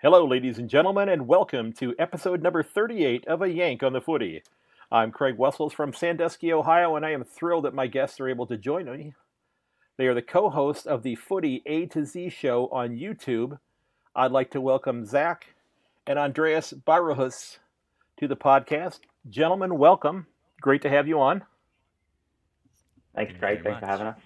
Hello, ladies and gentlemen, and welcome to episode number 38 of A Yank on the Footy. I'm Craig Wessels from Sandusky, Ohio, and I am thrilled that my guests are able to join me. They are the co-hosts of the Footy A2Z show on YouTube. I'd like to welcome Zac and Andreas to the podcast. Gentlemen, welcome. Great to have you on. Thanks, Craig. Thanks for having us.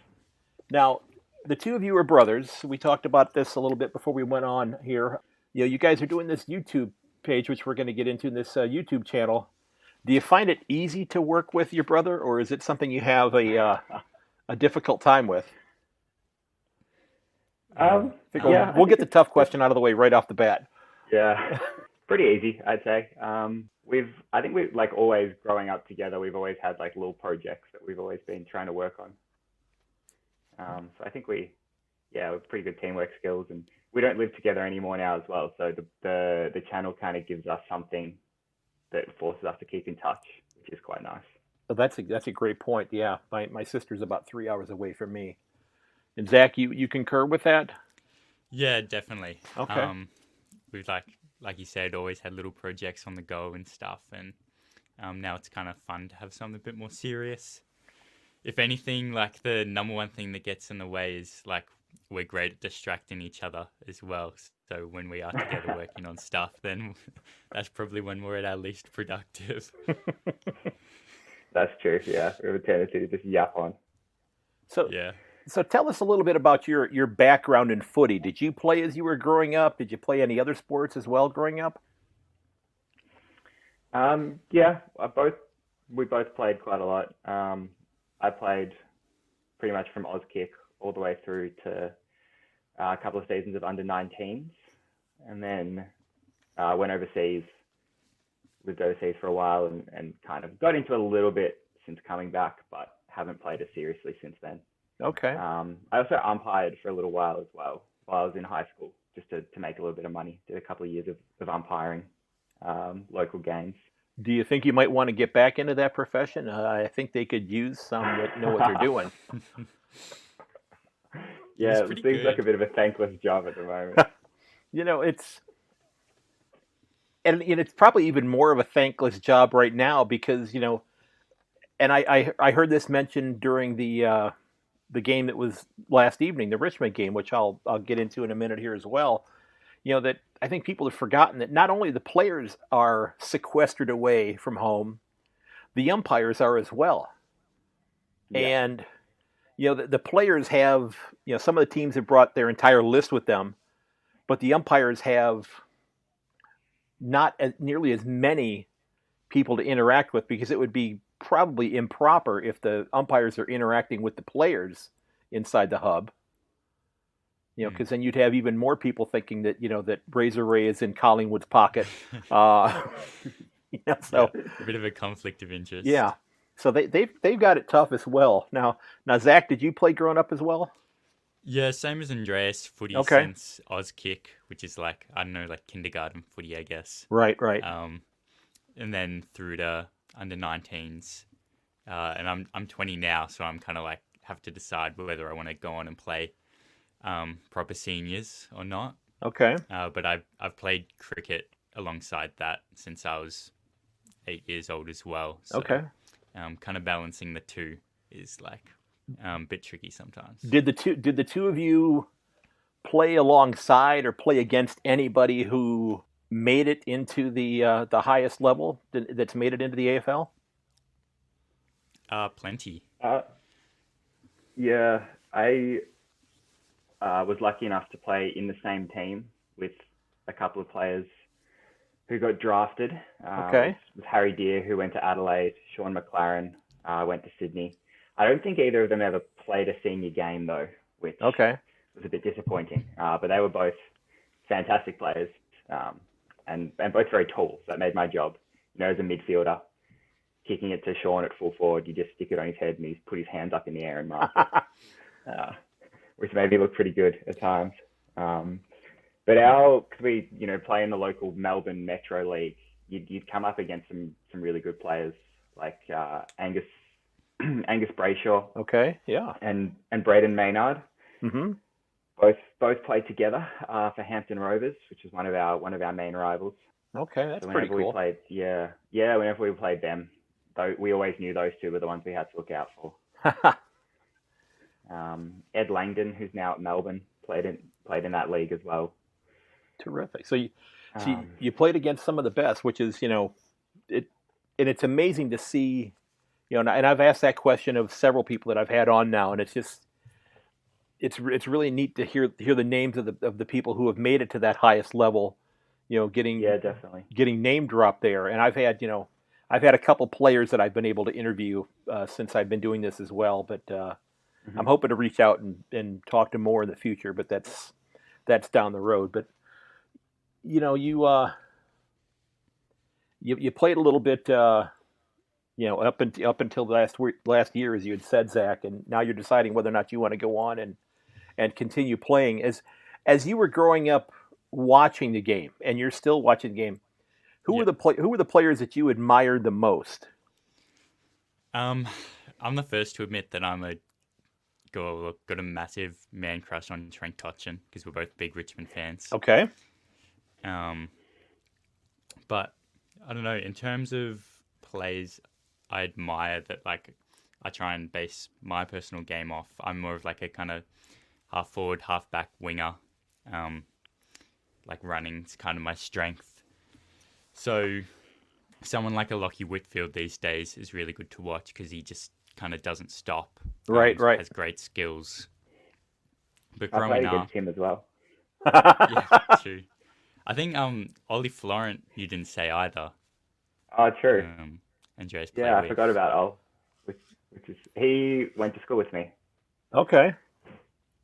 Now, the two of you are brothers. We talked about this a little bit before we went on here. You guys are doing this YouTube page, which we're going to get into in this YouTube channel. Do you find it easy to work with your brother, or is it something you have a difficult time with? We'll get the tough question out of the way right off the bat. Yeah, pretty easy, I'd say. I think we've always growing up together, we've always had little projects that we've always been trying to work on. So I think we're pretty good teamwork skills, and we don't live together anymore now as well. So the channel kind of gives us something that forces us to keep in touch, which is quite nice. Well, that's a great point. Yeah, my sister's about 3 hours away from me. And Zac, you concur with that? Yeah, definitely. Okay. We've like you said, always had little projects on the go and stuff, and now it's kind of fun to have something a bit more serious. If anything, the number one thing that gets in the way is we're great at distracting each other as well. So when we are together working on stuff, then that's probably when we're at our least productive. That's true. Yeah, we have a tendency to just yap on. So tell us a little bit about your background in footy. Did you play as you were growing up? Did you play any other sports as well growing up? We both played quite a lot. I played pretty much from Auskick all the way through to a couple of seasons of under-19s, and then went overseas, lived overseas for a while, and kind of got into a little bit since coming back, but haven't played it seriously since then. Okay. I also umpired for a little while as well while I was in high school, just to make a little bit of money. Did a couple of years of umpiring local games. Do you think you might want to get back into that profession? I think they could use some that know what they're doing. Yeah, it seems like a bit of a thankless job at the moment. It's probably even more of a thankless job right now because, and I heard this mentioned during the game that was last evening, the Richmond game, which I'll get into in a minute here as well. That I think people have forgotten that not only the players are sequestered away from home, the umpires are as well. Yeah. And, the players have, some of the teams have brought their entire list with them, but the umpires have not nearly as many people to interact with because it would be probably improper if the umpires are interacting with the players inside the hub. Because then you'd have even more people thinking that that Razor Ray is in Collingwood's pocket. So a bit of a conflict of interest. Yeah, so they've got it tough as well. Now, Zac, did you play growing up as well? Yeah, same as Andreas. Footy since Auskick, which is kindergarten footy, I guess. Right. And then through to under-19s, and I'm 20 now, so I'm kind of have to decide whether I want to go on and play proper seniors or not. Okay. But I've played cricket alongside that since I was 8 years old as well. So, okay. Kind of balancing the two is a bit tricky sometimes. Did the two of you play alongside or play against anybody who made it into the highest level that's made it into the AFL? Plenty. Yeah, I was lucky enough to play in the same team with a couple of players who got drafted. Okay. With Harry Deer, who went to Adelaide, Sean McLaren went to Sydney. I don't think either of them ever played a senior game, though, which was a bit disappointing. But they were both fantastic players and both very tall. So that made my job, as a midfielder, kicking it to Sean at full forward, you just stick it on his head and he's put his hands up in the air and mark it. Which made me look pretty good at times. But because we, play in the local Melbourne Metro League, you'd come up against some really good players like Angus Brayshaw. Okay, yeah. And Braden Maynard. Mm-hmm. both played together for Hampton Rovers, which is one of our main rivals. Okay, that's so pretty cool. Whenever we played them, we always knew those two were the ones we had to look out for. Ed Langdon, who's now at Melbourne, played in that league as well. Terrific. So you played against some of the best, which is, it's amazing to see, and I've asked that question of several people that I've had on now, and it's really neat to hear the names of the people who have made it to that highest level, definitely getting name dropped there. And I've had a couple players that I've been able to interview since I've been doing this as well, but I'm hoping to reach out and talk to more in the future, but that's down the road. But you played a little bit, up until last year, as you had said, Zach, and now you're deciding whether or not you want to go on and continue playing. As you were growing up watching the game, and you're still watching the game, who were the players that you admired the most? I'm the first to admit that I'm got a massive man crush on Trent Cotchin, because we're both big Richmond fans. Okay. But I don't know, in terms of plays I admire that, like, I try and base my personal game off. I'm more of like a kind of half forward, half back winger. Like running's kind of my strength. So someone like a Lockie Whitfield these days is really good to watch, because he just kind of doesn't stop. Right. Has great skills. But I growing played up, against him as well. yeah, true. I think Ollie Florent you didn't say either. Oh, true. Andreas Yeah, I with. forgot about Ol, which is he went to school with me. Okay.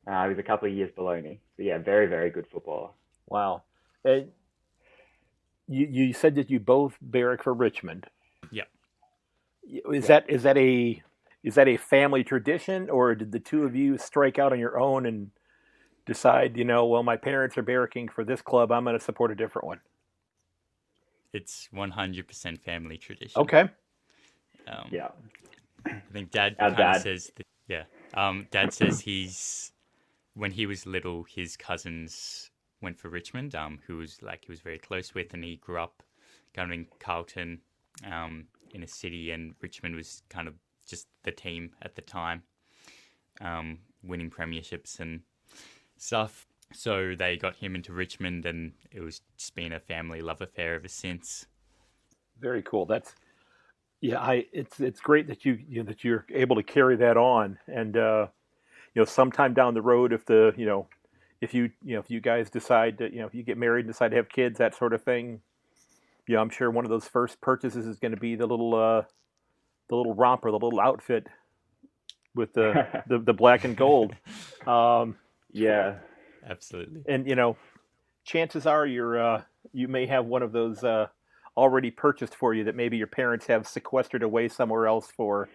He was a couple of years below me. So yeah, very, very good footballer. Wow. You said that you both barrack for Richmond. Yeah. Is that a family tradition, or did the two of you strike out on your own and decide, my parents are barracking for this club, I'm going to support a different one? It's 100% family tradition. Okay. Yeah. I think Dad says that, yeah. Dad says when he was little, his cousins went for Richmond, who was he was very close with, and he grew up kind of in Carlton, in a city, and Richmond was kind of just the team at the time, winning premierships and stuff. So they got him into Richmond, and it was just been a family love affair ever since. Very cool. It's great that that you're able to carry that on, and sometime down the road, if you guys decide to, if you get married and decide to have kids, that sort of thing, I'm sure one of those first purchases is going to be the little romper, the little outfit with the black and gold. Yeah, absolutely. And chances are you may have one of those already purchased for you that maybe your parents have sequestered away somewhere else for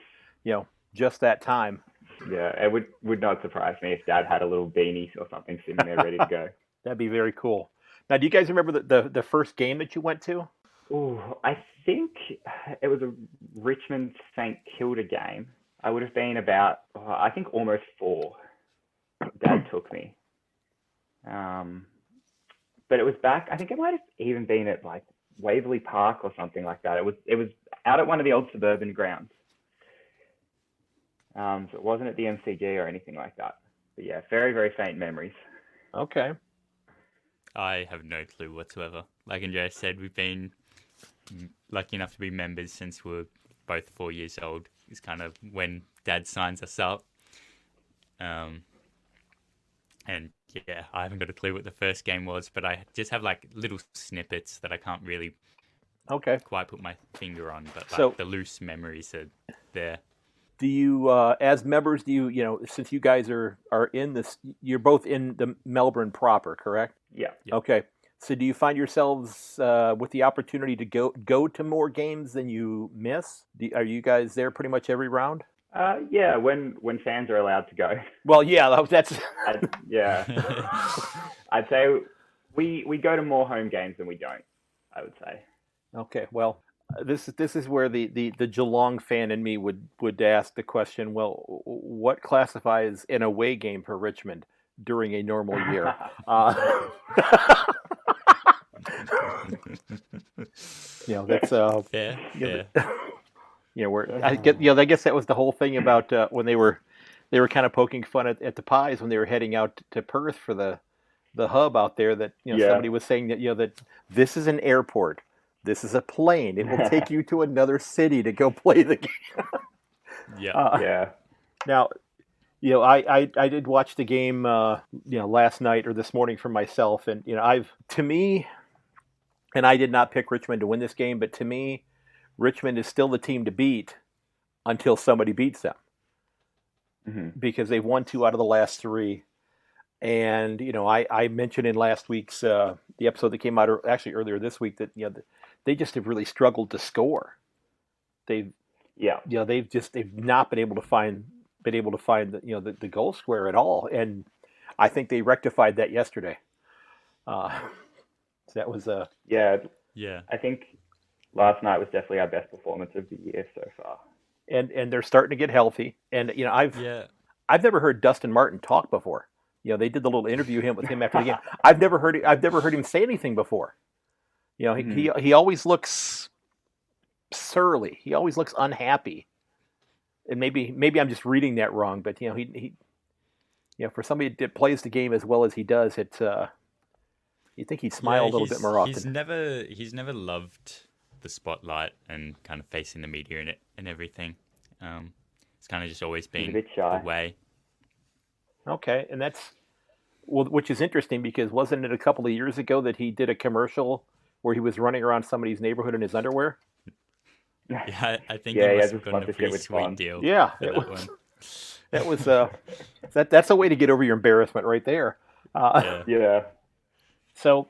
just that time. Yeah, it would not surprise me if Dad had a little beanie or something sitting there ready to go. That'd be very cool. Now, do you guys remember the first game that you went to? Oh, I think it was a Richmond St Kilda game. I would have been about, I think, almost 4. Dad took me. But it was back, I think it might have even been at like Waverley Park or something like that. It was out at one of the old suburban grounds. So it wasn't at the MCG or anything like that. But yeah, very, very faint memories. Okay. I have no clue whatsoever. Like Andreas said, we've been lucky enough to be members since we were both 4 years old. It's kind of when Dad signs us up. And yeah, I haven't got a clue what the first game was, but I just have like little snippets that I can't really quite put my finger on, but like the loose memories are there. Do you, as members, since you guys are in this, you're both in the Melbourne proper, correct? Yeah. Okay. So do you find yourselves with the opportunity to go to more games than you miss? Are you guys there pretty much every round? Yeah, when fans are allowed to go. Well, yeah, that's... yeah. I'd say we go to more home games than we don't, I would say. Okay, well, this is where the Geelong fan in me would ask the question, well, what classifies an away game for Richmond? during a normal year. That's fair. Where I guess that was the whole thing about when they were kind of poking fun at the Pies when they were heading out to Perth for the hub out there. That somebody was saying that that this is an airport, this is a plane. It will take you to another city to go play the game. Now, I did watch the game last night or this morning for myself, and and I did not pick Richmond to win this game, but to me, Richmond is still the team to beat until somebody beats them. Because they've won 2 out of the last 3. And, I mentioned in last week's the episode that came out actually earlier this week that they just have really struggled to score. They've not been able to find the goal square at all, and I think they rectified that yesterday. That was I think last night was definitely our best performance of the year so far. And they're starting to get healthy. And I've never heard Dustin Martin talk before. They did the little interview with him after the game. I've never heard him say anything before. He always looks surly. He always looks unhappy. And maybe I'm just reading that wrong, but he for somebody that plays the game as well as he does, it's you think he'd smile a little bit more often. He's never loved the spotlight and kind of facing the media and everything. It's kind of just always been a bit shy. The way. Okay, and which is interesting because wasn't it a couple of years ago that he did a commercial where he was running around somebody's neighborhood in his underwear? Yeah, I think he must have gotten a pretty sweet deal. Yeah, that's a way to get over your embarrassment right there. So,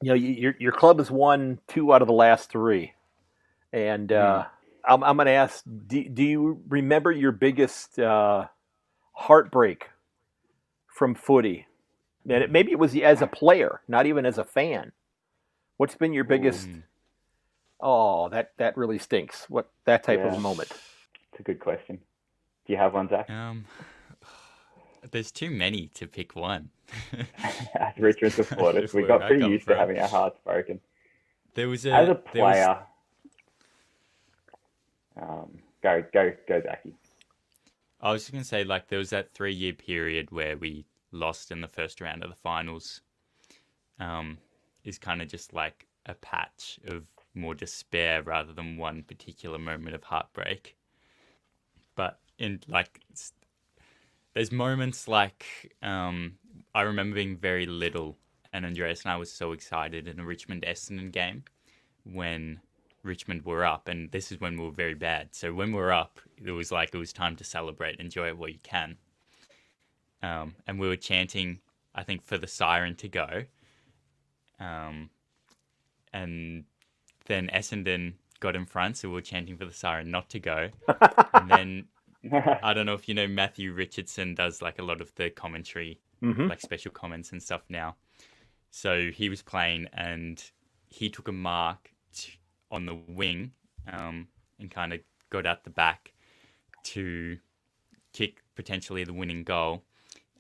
your club has won 2 out of the last 3, and I'm going to ask: do you remember your biggest heartbreak from footy? And maybe it was as a player, not even as a fan. What's been your biggest? Oh, that really stinks. What that type of moment? It's a good question. Do you have one, Zach? There's too many to pick one. As Richmond supporters, we got pretty used to having our hearts broken. As a player, go, Zachy. I was just going to say, there was that 3-year period where we lost in the first round of the finals. Is kind of just like a patch of more despair rather than one particular moment of heartbreak. But there's moments I remember being very little, and Andreas and I was so excited in a Richmond-Essendon game when Richmond were up, and this is when we were very bad. So when we were up, it was time to celebrate, enjoy it while you can. And we were chanting, I think, for the siren to go. And then Essendon got in front, so we were chanting for the siren not to go. And then I don't know if you know Matthew Richardson does a lot of the commentary, special comments and stuff now. So he was playing and he took a mark on the wing and kind of got out the back to kick potentially the winning goal.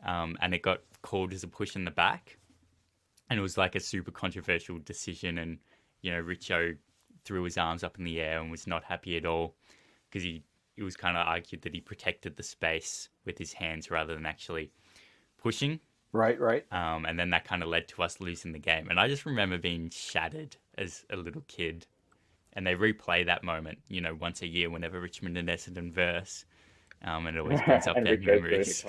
And it got called as a push in the back. And it was a super controversial decision. And, Richo threw his arms up in the air and was not happy at all because it was kind of argued that he protected the space with his hands rather than actually pushing. Right. And then that kind of led to us losing the game. And I just remember being shattered as a little kid. And they replay that moment, once a year whenever Richmond and Essendon verse. And it always brings up their memories.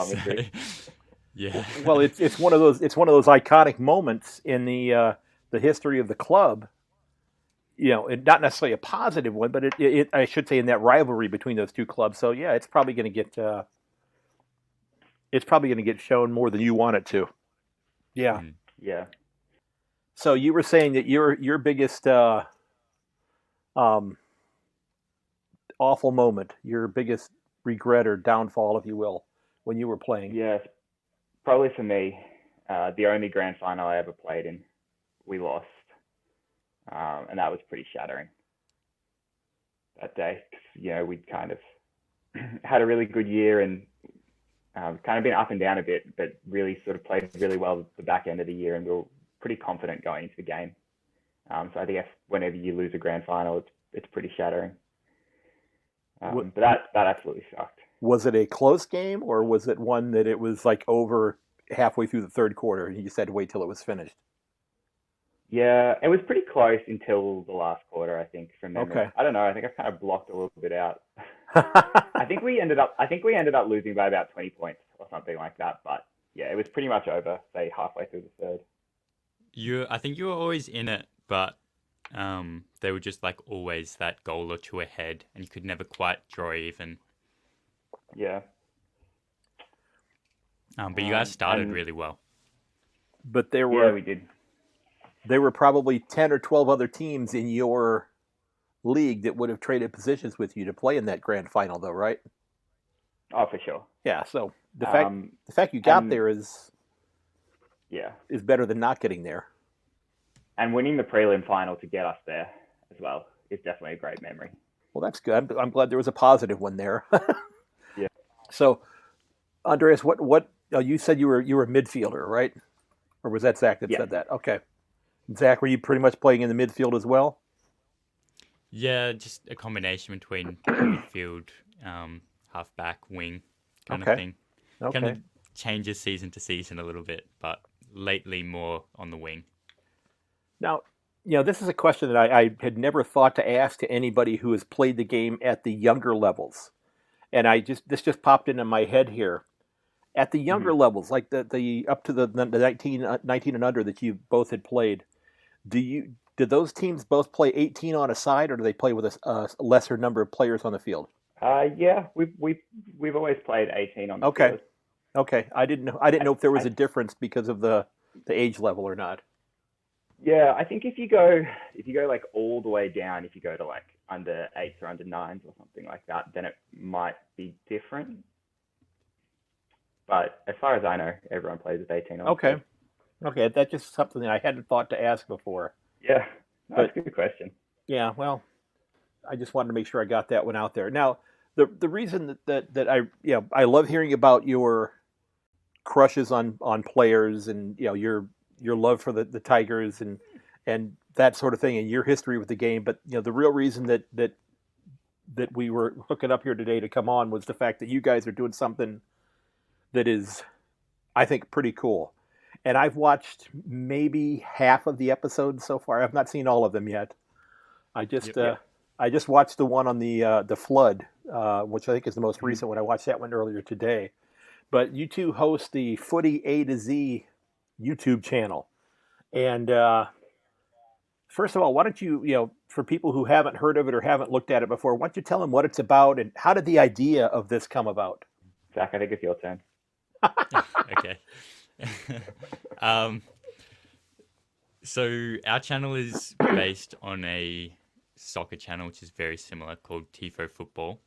Yeah. Well, it's one of those iconic moments in the history of the club. Not necessarily a positive one, but it I should say in that rivalry between those two clubs. So yeah, it's probably going to get shown more than you want it to. Yeah. Yeah. So you were saying that your biggest awful moment, your biggest regret or downfall, if you will, when you were playing. Yes, probably for me, the only grand final I ever played in, we lost. And that was pretty shattering that day. We'd kind of had a really good year and kind of been up and down a bit, but really sort of played really well the back end of the year, and we were pretty confident going into the game. So I think whenever you lose a grand final, it's pretty shattering. But that absolutely sucked. Was it a close game, or was it one that it was like over halfway through the third quarter and you just had to wait till it was finished? Yeah, it was pretty close until the last quarter, I think, from memory. Okay. I don't know. I think I kind of blocked a little bit out. I think we ended up losing by about 20 points or something like that. But yeah, it was pretty much over, say, halfway through the third. I think you were always in it, but they were just like always that goal or two ahead, and you could never quite draw even. Yeah. But you guys started really well. But yeah, we did. There were probably 10 or 12 other teams in your league that would have traded positions with you to play in that grand final, though, right? Oh, for sure. Yeah. So the fact you got there is better than not getting there. And winning the prelim final to get us there as well is definitely a great memory. Well, that's good. I'm glad there was a positive one there. Yeah. So, Andreas, what you said you were a midfielder, right? Or was that Zach that said that? Okay. Zach, were you pretty much playing in the midfield as well? Yeah, just a combination between midfield, halfback, wing kind of thing. Okay. Kind of changes season to season a little bit, but lately more on the wing. Now, this is a question that I had never thought to ask to anybody who has played the game at the younger levels. And this just popped into my head here. At the younger levels, like the up to the 19 and under that you both had played, did those teams both play 18 on a side, or do they play with a lesser number of players on the field? Yeah, we've always played 18 on the field. Okay. I didn't know if there was a difference because of the age level or not. Yeah, I think if you go like all the way down, if you go to like under 8s or under 9s or something like that, then it might be different. But as far as I know, everyone plays with 18 on. Okay, that's just something that I hadn't thought to ask before. Yeah, that's a good question. Yeah, well, I just wanted to make sure I got that one out there. Now, the reason that I love hearing about your crushes on players and your love for the Tigers and that sort of thing and your history with the game, but the real reason that we were hooking up here today to come on was the fact that you guys are doing something that is, I think, pretty cool. And I've watched maybe half of the episodes so far. I've not seen all of them yet. I just watched the one on the flood, which I think is the most recent one. I watched that one earlier today. But you two host the Footy A2Z YouTube channel. And first of all, why don't you, for people who haven't heard of it or haven't looked at it before, why don't you tell them what it's about and how did the idea of this come about? Zach, I think it's your turn. Okay. So our channel is based on a soccer channel, which is very similar, called Tifo Football.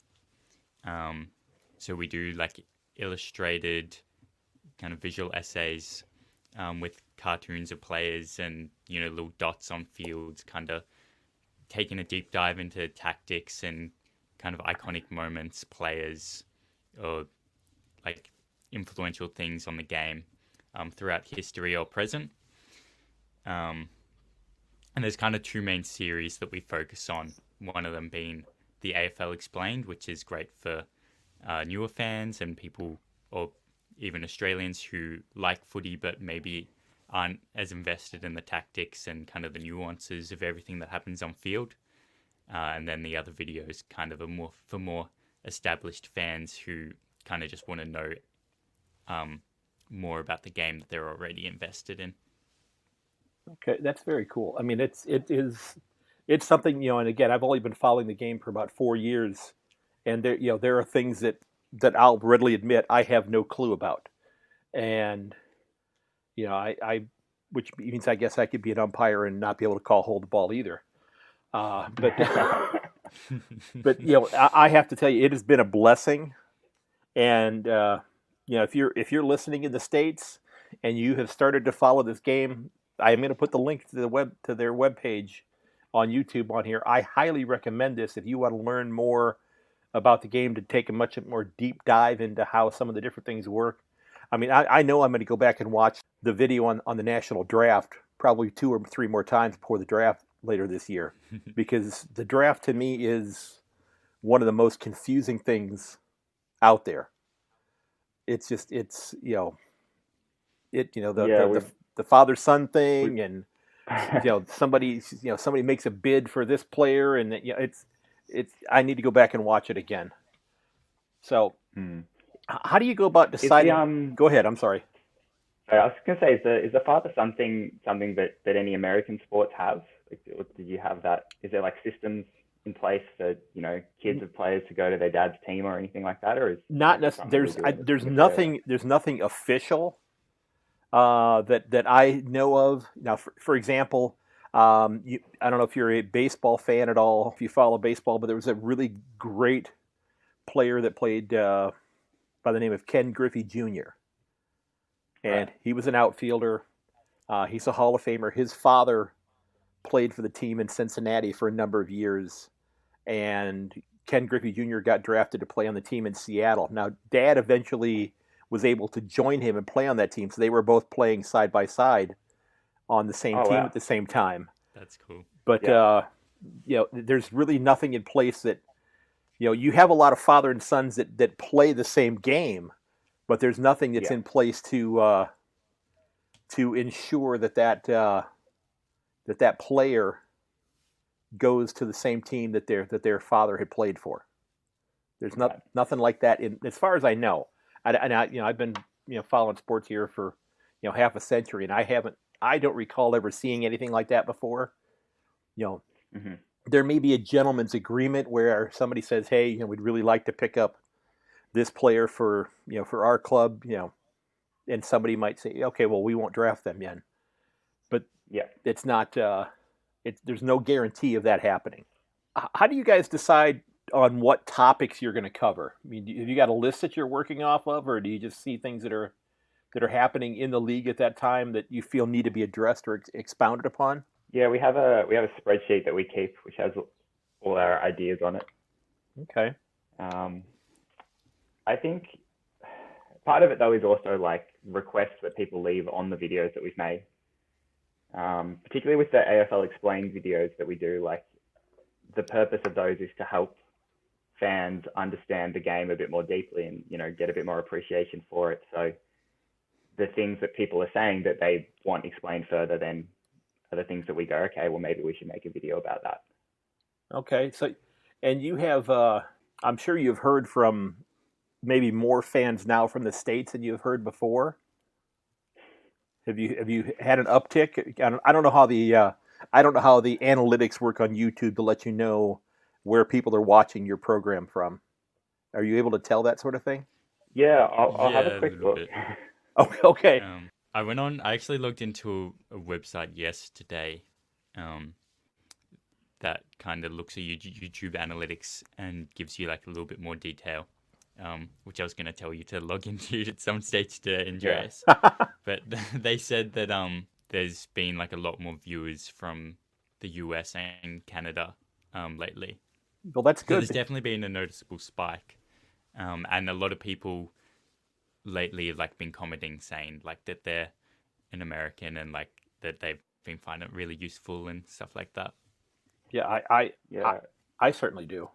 So we do like illustrated kind of visual essays with cartoons of players and, little dots on fields, kind of taking a deep dive into tactics and kind of iconic moments, players, or like influential things on the game throughout history or present. And there's kind of two main series that we focus on. One of them being the Afl Explained, which is great for newer fans and people, or even Australians who like footy but maybe aren't as invested in the tactics and kind of the nuances of everything that happens on field. And then the other video is kind of for more established fans who kind of just want to know more about the game that they're already invested in. Okay, that's very cool. I mean, it's something, and again, I've only been following the game for about 4 years, and there are things that I'll readily admit I have no clue about, and I which means I guess I could be an umpire and not be able to hold the ball either. But I have to tell you, it has been a blessing, and if you're listening in the States and you have started to follow this game, I am going to put the link to their webpage on YouTube on here. I highly recommend this if you want to learn more about the game to take a much more deep dive into how some of the different things work. I mean, I know I'm going to go back and watch the video on the national draft probably 2 or 3 more times before the draft later this year, because the draft to me is one of the most confusing things out there. It's just, it's, you know, the father-son thing, and somebody makes a bid for this player, and it's I need to go back and watch it again. So how do you go about deciding? Go ahead. I'm sorry. I was going to say, is the father-son thing something that any American sports have? Like, did you have that? Is there like systems in place for kids of players to go to their dad's team or anything like that, or is not necessarily? There's nothing official that I know of. Now, for example, I don't know if you're a baseball fan at all, if you follow baseball, but there was a really great player that played by the name of Ken Griffey Jr. And he was an outfielder. He's a Hall of Famer. His father played for the team in Cincinnati for a number of years, and Ken Griffey Jr. got drafted to play on the team in Seattle. Now, Dad eventually was able to join him and play on that team, so they were both playing side by side on the same team at the same time. That's cool. But there's really nothing in place that you have a lot of father and sons that play the same game, but there's nothing that's in place to ensure that player goes to the same team that their father had played for. There's nothing like that as far as I know. I've been following sports here for half a century, and I don't recall ever seeing anything like that before. There may be a gentleman's agreement where somebody says, "Hey, we'd really like to pick up this player for our club," and somebody might say, "Okay, well, we won't draft them yet." But it's not. There's no guarantee of that happening. How do you guys decide on what topics you're going to cover? I mean, have you got a list that you're working off of, or do you just see things that are happening in the league at that time that you feel need to be addressed or expounded upon? Yeah, we have a spreadsheet that we keep, which has all our ideas on it. Okay. I think part of it though is also like requests that people leave on the videos that we've made. Particularly with the AFL Explained videos that we do, like the purpose of those is to help fans understand the game a bit more deeply and get a bit more appreciation for it. So the things that people are saying that they want explained further then are the things that we go, okay, well maybe we should make a video about that. Okay, so and you have I'm sure you've heard from maybe more fans now from the States than you've heard before. Have you had an uptick? I don't know how the analytics work on YouTube to let you know where people are watching your program from. Are you able to tell that sort of thing? Yeah, I'll have a quick look. Okay. I actually looked into a website yesterday that kind of looks at YouTube analytics and gives you like a little bit more detail, which I was going to tell you to log into at some stage today, Andreas. Yeah. But they said that there's been like a lot more viewers from the US and Canada lately. Well, that's good. So there's definitely been a noticeable spike, and a lot of people lately have like been commenting saying like that they're an American and like that they've been finding it really useful and stuff like that. Yeah, I certainly do.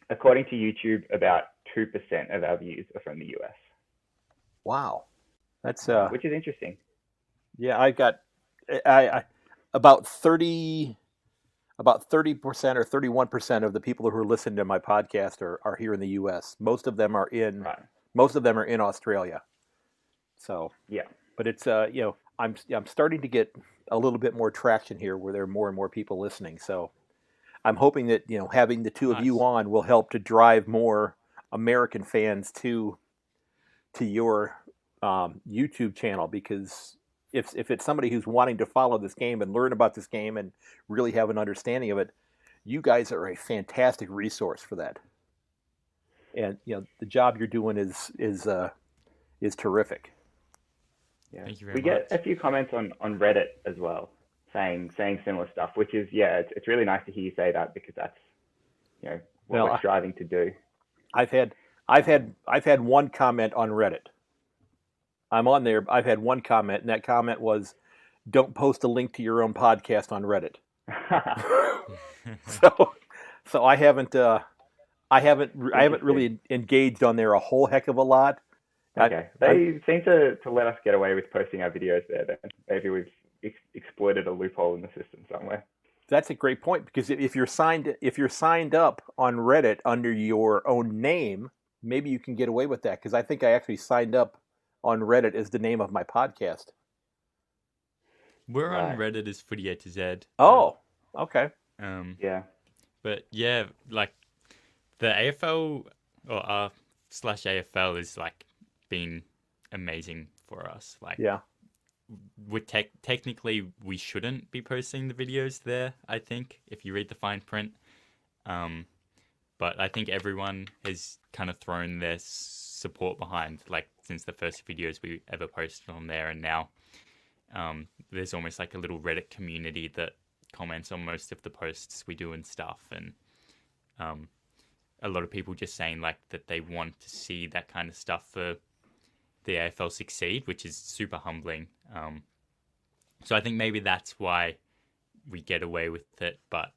According to YouTube, about 2% of our views are from the US. Wow, that's which is interesting. Yeah, I got about 30% or 31% of the people who are listening to my podcast are here in the U.S. Most of them are in Australia. So yeah, but it's I'm starting to get a little bit more traction here where there are more and more people listening. So I'm hoping that having the two of you on will help to drive more American fans to your YouTube channel, because if it's somebody who's wanting to follow this game and learn about this game and really have an understanding of it, you guys are a fantastic resource for that. And the job you're doing is terrific. Yeah. Thank you very much. We get a few comments on Reddit as well, saying similar stuff, which is it's really nice to hear you say that, because that's what we're striving to do. I've had one comment on Reddit. I'm on there. I've had one comment, and that comment was, "Don't post a link to your own podcast on Reddit." so I haven't really engaged on there a whole heck of a lot. Okay, they seem to let us get away with posting our videos there. Then maybe we've exploited a loophole in the system somewhere. That's a great point, because if you're signed up on Reddit under your own name, maybe you can get away with that. Because I think I actually signed up on Reddit as the name of my podcast. We're on Reddit as Footy A2Z. Oh, okay. Yeah. But yeah, like the AFL or r/AFL is like been amazing for us. Like, yeah. Technically we shouldn't be posting the videos there, I think, if you read the fine print. But I think everyone has kind of thrown their support behind, like, since the first videos we ever posted on there, and now there's almost like a little Reddit community that comments on most of the posts we do and stuff, and a lot of people just saying like that they want to see that kind of stuff for the AFL succeed, which is super humbling. So I think maybe that's why we get away with it. But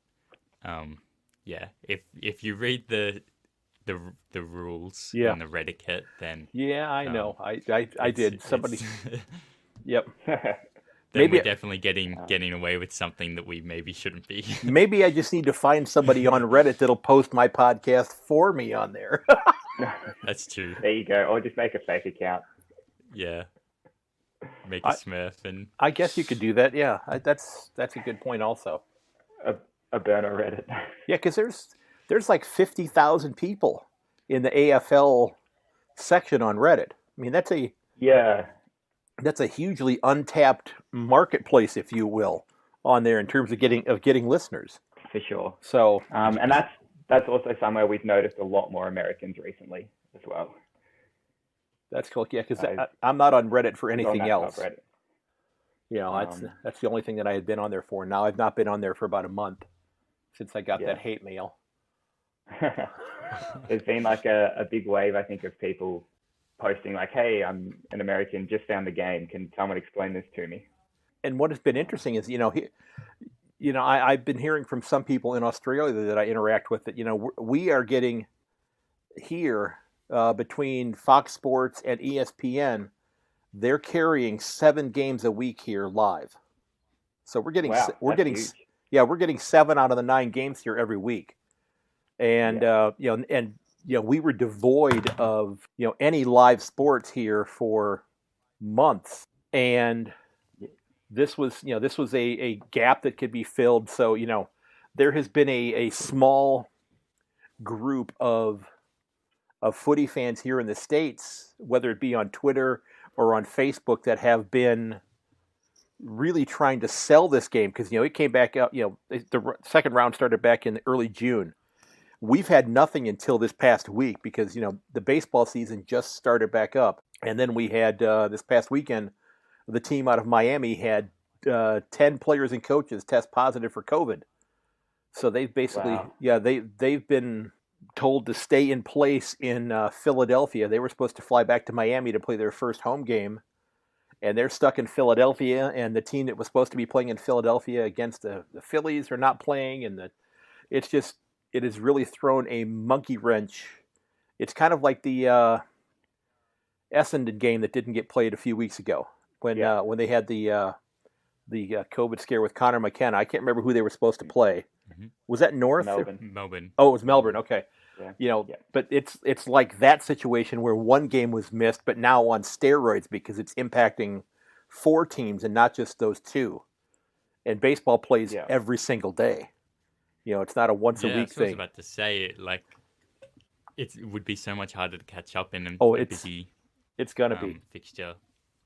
yeah, if you read the rules in the Reddit kit, then I know I did. Somebody, yep. Then maybe we're definitely getting away with something that we maybe shouldn't be. Maybe I just need to find somebody on Reddit that'll post my podcast for me on there. That's true. There you go. Or just make a fake account. Yeah. Make a Smurf, and I guess you could do that. Yeah, that's a good point. Also, a burner Reddit. Yeah, because there's like 50,000 people in the AFL section on Reddit. I mean, that's a hugely untapped marketplace, if you will, on there in terms of getting listeners. For sure. So, and that's also somewhere we've noticed a lot more Americans recently as well. That's cool. Yeah, because I'm not on Reddit for anything else. Reddit. You know, that's the only thing that I had been on there for. Now I've not been on there for about a month since I got that hate mail. There's been like a big wave, I think, of people posting like, "Hey, I'm an American, just found the game. Can someone explain this to me?" And what has been interesting is, I've been hearing from some people in Australia that I interact with that, we are getting here between Fox Sports and ESPN, they're carrying 7 games a week here live. So we're getting we're getting 7 out of the 9 games here every week, and we were devoid of any live sports here for months, and this was a gap that could be filled. So there has been a small group of footy fans here in the States, whether it be on Twitter or on Facebook, that have been really trying to sell this game, because it came back out. The second round started back in early June. We've had nothing until this past week because the baseball season just started back up, and then we had this past weekend, the team out of Miami had 10 players and coaches test positive for COVID. So they've basically they've been told to stay in place in Philadelphia. They were supposed to fly back to Miami to play their first home game, and they're stuck in Philadelphia, and the team that was supposed to be playing in Philadelphia against the Phillies are not playing, and it has really thrown a monkey wrench. It's kind of like the Essendon game that didn't get played a few weeks ago when they had the COVID scare with Connor McKenna. I can't remember who they were supposed to play. Mm-hmm. Was that North? Melbourne. Oh, it was Melbourne. Okay. Yeah. But it's like that situation where one game was missed, but now on steroids because it's impacting 4 teams and not just those 2. And baseball plays every single day. It's not a once a week thing. I was about to say, like, it would be so much harder to catch up in a busy. It's gonna be fixture.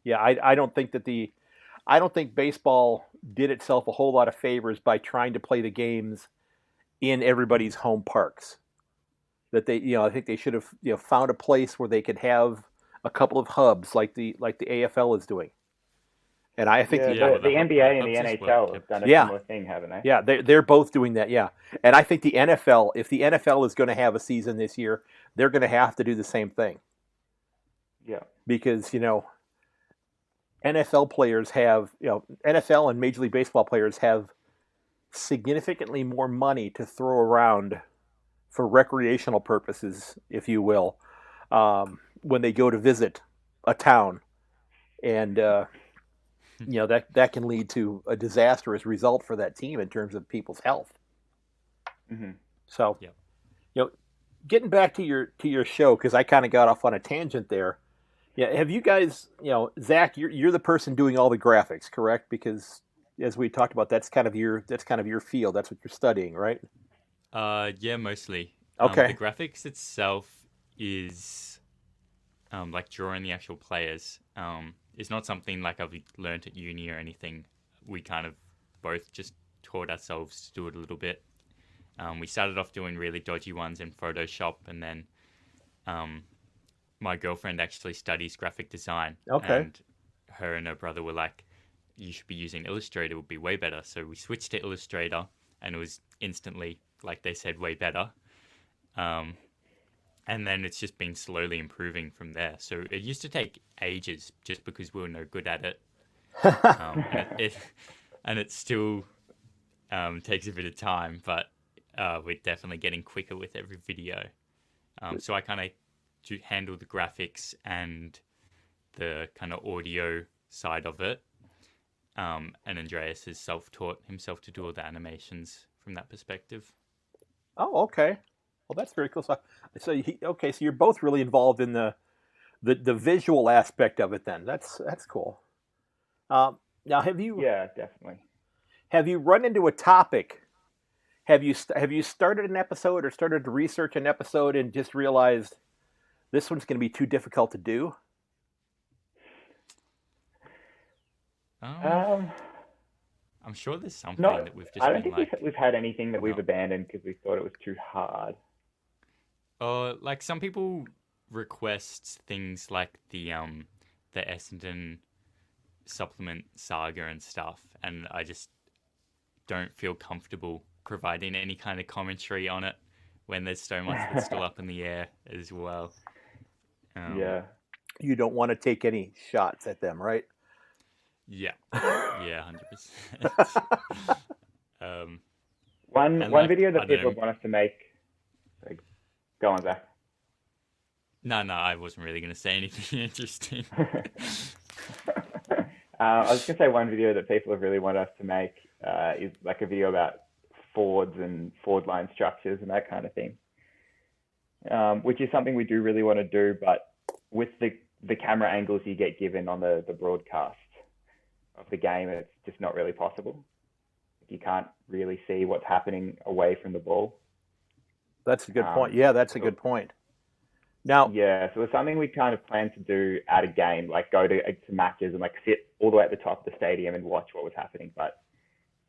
Yeah, I don't think I don't think baseball did itself a whole lot of favors by trying to play the games in everybody's home parks. That I think they should have found a place where they could have a couple of hubs like the AFL is doing, And I think the NBA and the NHL have done a similar thing, haven't they? Yeah, they're both doing that. Yeah, and I think the NFL, if the NFL is going to have a season this year, they're going to have to do the same thing. Yeah, because NFL players have NFL and Major League Baseball players have significantly more money to throw around for recreational purposes, if you will, when they go to visit a town, and that can lead to a disastrous result for that team in terms of people's health. Mm-hmm. So, getting back to your show, because I kind of got off on a tangent there. Yeah, have you guys, Zach, you're the person doing all the graphics, correct? Because as we talked about, that's kind of your field. That's what you're studying, right? Yeah, mostly. Okay. The graphics itself is like drawing the actual players. It's not something like I've learned at uni or anything. We kind of both just taught ourselves to do it a little bit. We started off doing really dodgy ones in Photoshop, and then my girlfriend actually studies graphic design. Okay. And her and her brother were like, you should be using Illustrator, it would be way better. So we switched to Illustrator, and it was instantly, like they said, way better. And then it's just been slowly improving from there. So it used to take ages just because we were no good at it. And it still takes a bit of time, but we're definitely getting quicker with every video. So I kind of handle the graphics and the kind of audio side of it. And Andreas has self-taught himself to do all the animations from that perspective. Oh, okay. Well, that's very cool. So you're both really involved in the visual aspect of it. Then that's cool. Now, have you? Yeah, definitely. Have you run into a topic? Have you started an episode or started to research an episode and just realized this one's going to be too difficult to do? I'm sure there's something that we've just. I don't think we've had anything that we've abandoned because we thought it was too hard. Like some people request things like the Essendon supplement saga and stuff, and I just don't feel comfortable providing any kind of commentary on it when there's so much that's still up in the air as well. Yeah. You don't want to take any shots at them, right? Yeah. Yeah, 100%. One video that people want us to make. Go on, Zach. No, I wasn't really going to say anything interesting. I was going to say one video that people have really wanted us to make is like a video about forwards and forward line structures and that kind of thing, which is something we do really want to do, but with the camera angles you get given on the broadcast of the game, it's just not really possible. You can't really see what's happening away from the ball. That's a good point. Yeah, that's a good point. Now, yeah, so it's something we kind of plan to do at a game, like go to matches and like sit all the way at the top of the stadium and watch what was happening. But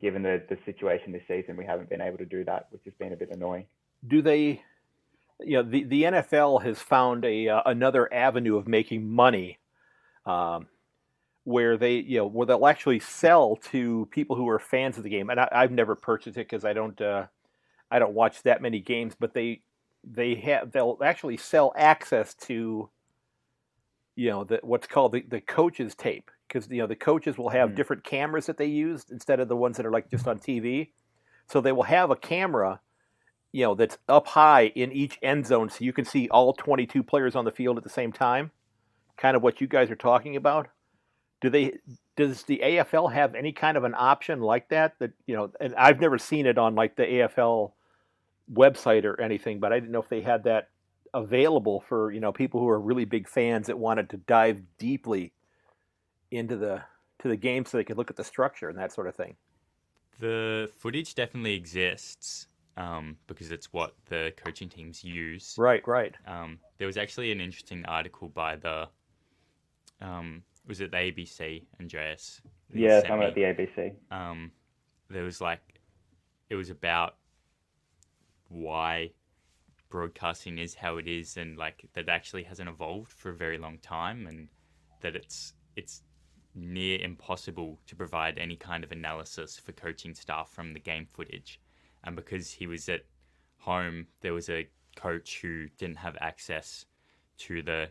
given the situation this season, we haven't been able to do that, which has been a bit annoying. Do they? The NFL has found another avenue of making money, where they'll actually sell to people who are fans of the game. And I've never purchased it because I don't watch that many games, but they'll actually sell access to what's called the coaches tape, because the coaches will have different cameras that they use instead of the ones that are like just on TV. So they will have a camera that's up high in each end zone, so you can see all 22 players on the field at the same time, kind of what you guys are talking about. Does the AFL have any kind of an option like that? And I've never seen it on like the AFL website or anything, but I didn't know if they had that available for people who are really big fans that wanted to dive deeply into the game so they could look at the structure and that sort of thing. The footage definitely exists because it's what the coaching teams use. Right. There was actually an interesting article by the was it the ABC, Andreas? Yeah, someone at the ABC. There was it was about why broadcasting is how it is, and that actually hasn't evolved for a very long time, and that it's near impossible to provide any kind of analysis for coaching staff from the game footage. And because he was at home, there was a coach who didn't have access to the,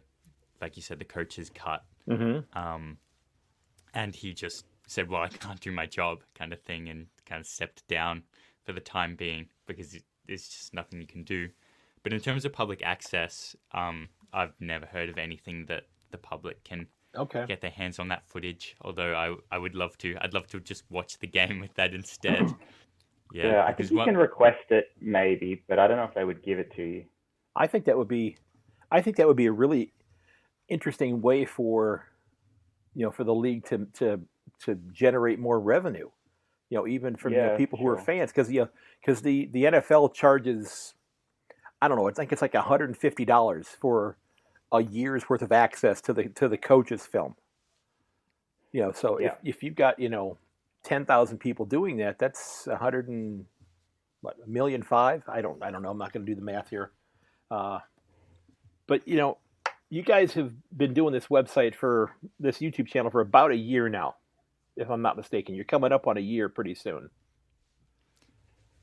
like you said, the coach's cut. Mm-hmm. And he just said, well, I can't do my job kind of thing, and kind of stepped down for the time being because there's just nothing you can do. But in terms of public access, I've never heard of anything that the public can get their hands on that footage. Although I would love to. I'd love to just watch the game with that instead. Yeah, I think you can request it maybe, but I don't know if they would give it to you. I think that would be a really interesting way for the league to generate more revenue. Even from people who are fans, because the NFL charges, I don't know, I think it's like $150 for a year's worth of access to the coach's film. So if you've got 10,000 people doing that, that's $1.5 million. I don't know. I'm not going to do the math here. But you guys have been doing this website for this YouTube channel for about a year now, if I'm not mistaken. You're coming up on a year pretty soon.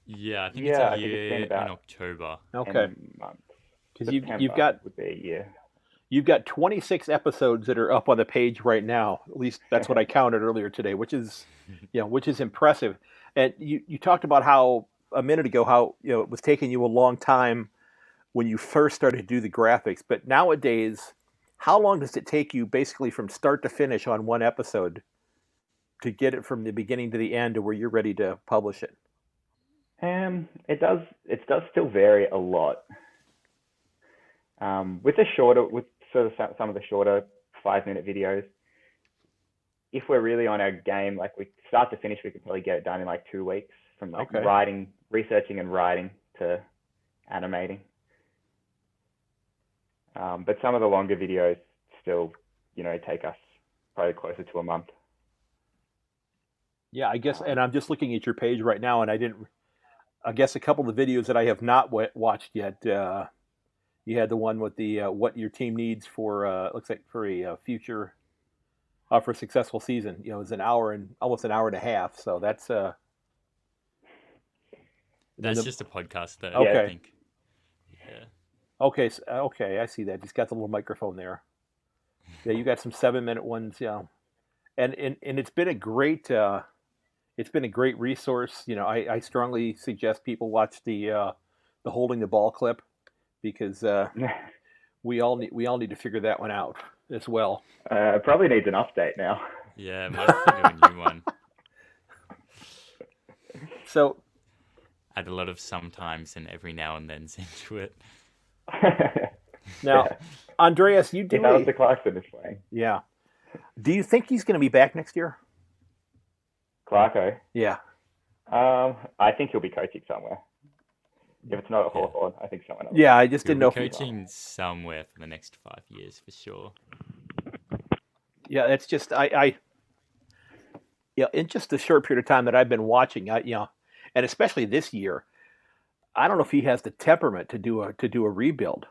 Yeah, I think it's a year in October. Okay. Because you've got would be a year. You've got 26 episodes that are up on the page right now. At least that's what I counted earlier today, which is impressive. And you talked about how a minute ago how it was taking you a long time when you first started to do the graphics. But nowadays, how long does it take you basically from start to finish on one episode to get it from the beginning to the end to where you're ready to publish it? It does still vary a lot. With sort of some of the shorter 5-minute videos, if we're really on our game, like we start to finish, we can probably get it done in like 2 weeks from researching and writing to animating. But some of the longer videos still, take us probably closer to a month. Yeah, I guess, and I'm just looking at your page right now, and I guess a couple of the videos that I have not watched yet, you had the one with the what your team needs for, looks like for a future, for a successful season. It's almost an hour and a half, so that's... That's just a podcast, though, okay. I think. Yeah. Okay, I see that. Just got the little microphone there. Yeah, you got some 7-minute ones, and it's been a great resource. I strongly suggest people watch the holding the ball clip, because we all need to figure that one out as well. Probably needs an update now. Yeah, might have to do a new one. So add a lot of sometimes and every now and then's into it. Now, Andreas, you do. If that was the Clarkson is playing. Yeah. Do you think he's going to be back next year? Clarko? Yeah. I think he'll be coaching somewhere. If it's not at Hawthorn, I think someone else. Yeah, I just didn't know. Coaching somewhere for the next 5 years for sure. Yeah, it's just in just a short period of time that I've been watching, and especially this year, I don't know if he has the temperament to do a rebuild.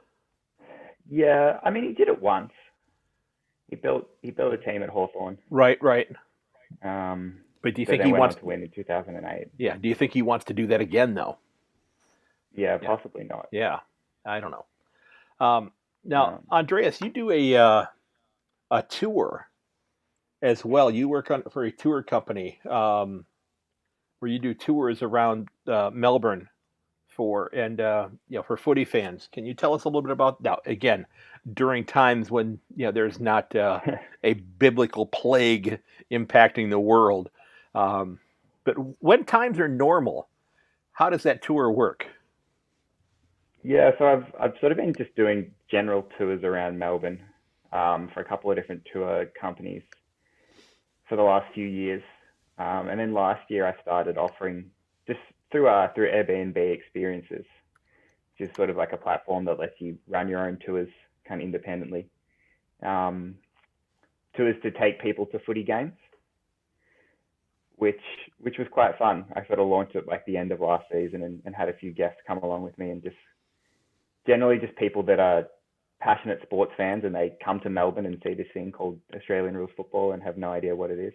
Yeah, I mean, he did it once. He built a team at Hawthorn. Right. But do you think he wants to win in 2008? Yeah. Do you think he wants to do that again, though? Yeah, possibly not. Yeah, I don't know. Now, Andreas, you do a tour as well. You work for a tour company where you do tours around Melbourne for footy fans. Can you tell us a little bit about now? Again, during times when there's not a biblical plague impacting the world, but when times are normal, how does that tour work? Yeah, so I've sort of been just doing general tours around Melbourne for a couple of different tour companies for the last few years, and then last year I started offering just through Airbnb Experiences, which is sort of like a platform that lets you run your own tours kind of independently. Tours to take people to footy games, which was quite fun. I sort of launched at like the end of last season and had a few guests come along with me, and just generally just people that are passionate sports fans and they come to Melbourne and see this thing called Australian rules football and have no idea what it is.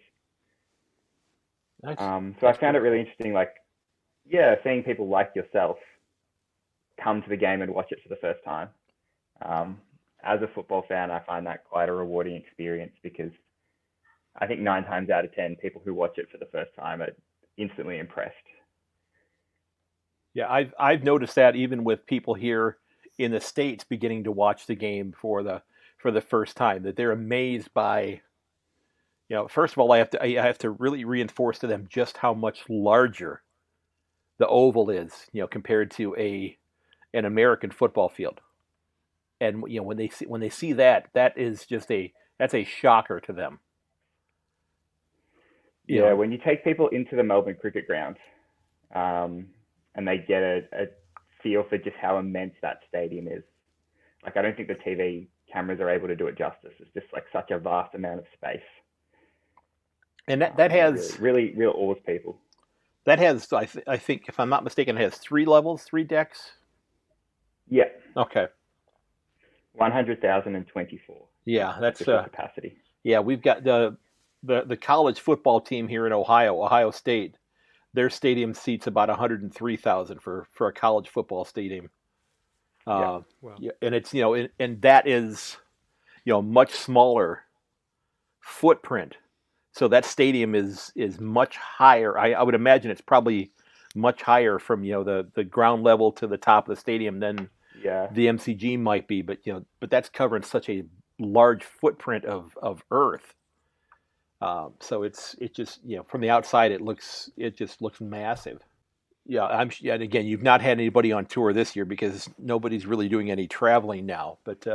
Nice. So I found it really interesting, like, yeah, seeing people like yourself come to the game and watch it for the first time. As a football fan, I find that quite a rewarding experience because I think 9 times out of 10, people who watch it for the first time are instantly impressed. Yeah, I've noticed that even with people here in the States beginning to watch the game for the first time, that they're amazed by, first of all, I have to really reinforce to them just how much larger the oval is, compared to an American football field. And when they see that is just that's a shocker to them. Yeah, when you take people into the Melbourne cricket ground, and they get a feel for just how immense that stadium is. Like, I don't think the TV cameras are able to do it justice. It's just like such a vast amount of space. And that has really awes people. That has, I think, if I'm not mistaken, it has 3 levels, 3 decks. Yeah. Okay. 100,024. Yeah, that's capacity. Yeah, we've got the college football team here in Ohio State. Their stadium seats about 103,000 for a college football stadium. Wow. And it's and that is much smaller footprint. So that stadium is much higher. I would imagine it's probably much higher from the ground level to the top of the stadium than the MCG might be. But but that's covering such a large footprint of earth. So it just from the outside it just looks massive. Yeah, and again, you've not had anybody on tour this year because nobody's really doing any traveling now. But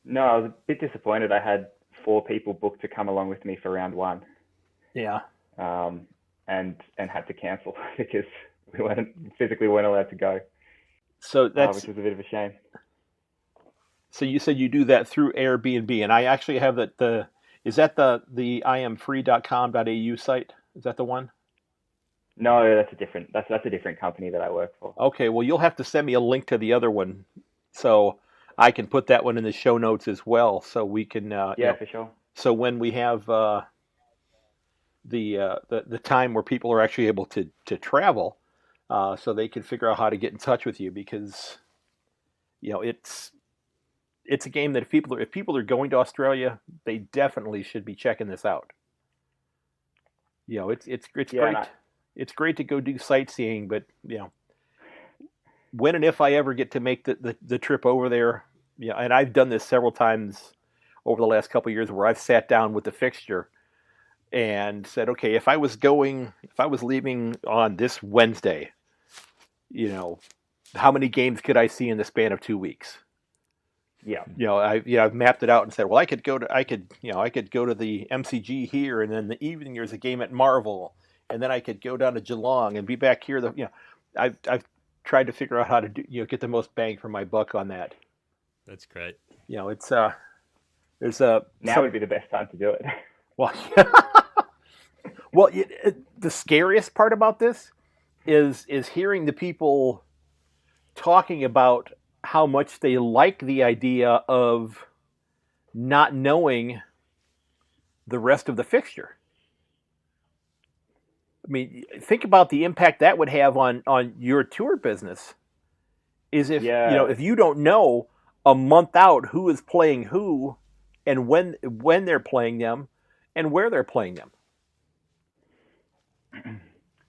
no, I was a bit disappointed. I had 4 people booked to come along with me for round 1. Yeah. And had to cancel because we weren't allowed to go. So that's which was a bit of a shame. So you said you do that through Airbnb, and I actually have is that the iamfree.com.au site? Is that the one? No, that's a different company that I work for. Okay, well you'll have to send me a link to the other one, so I can put that one in the show notes as well, so we can. For sure. So when we have the time where people are actually able to travel, so they can figure out how to get in touch with you, because it's a game that if people are going to Australia, they definitely should be checking this out. It's great. It's great to go do sightseeing, but when and if I ever get to make the trip over there, and I've done this several times over the last couple of years, where I've sat down with the fixture and said, okay, if I was leaving on this Wednesday, how many games could I see in the span of 2 weeks? Yeah. I've mapped it out and said, well, I could go to the MCG here, and then the evening there's a game at Marvel, and then I could go down to Geelong and be back here. I've tried to figure out how to get the most bang for my buck on that. That's great. It's now would be the best time to do it. Well, well, the scariest part about this is hearing the people talking about how much they like the idea of not knowing the rest of the fixture. I mean, think about the impact that would have on your tour business. Is if if you don't know a month out who is playing who, and when they're playing them, and where they're playing them.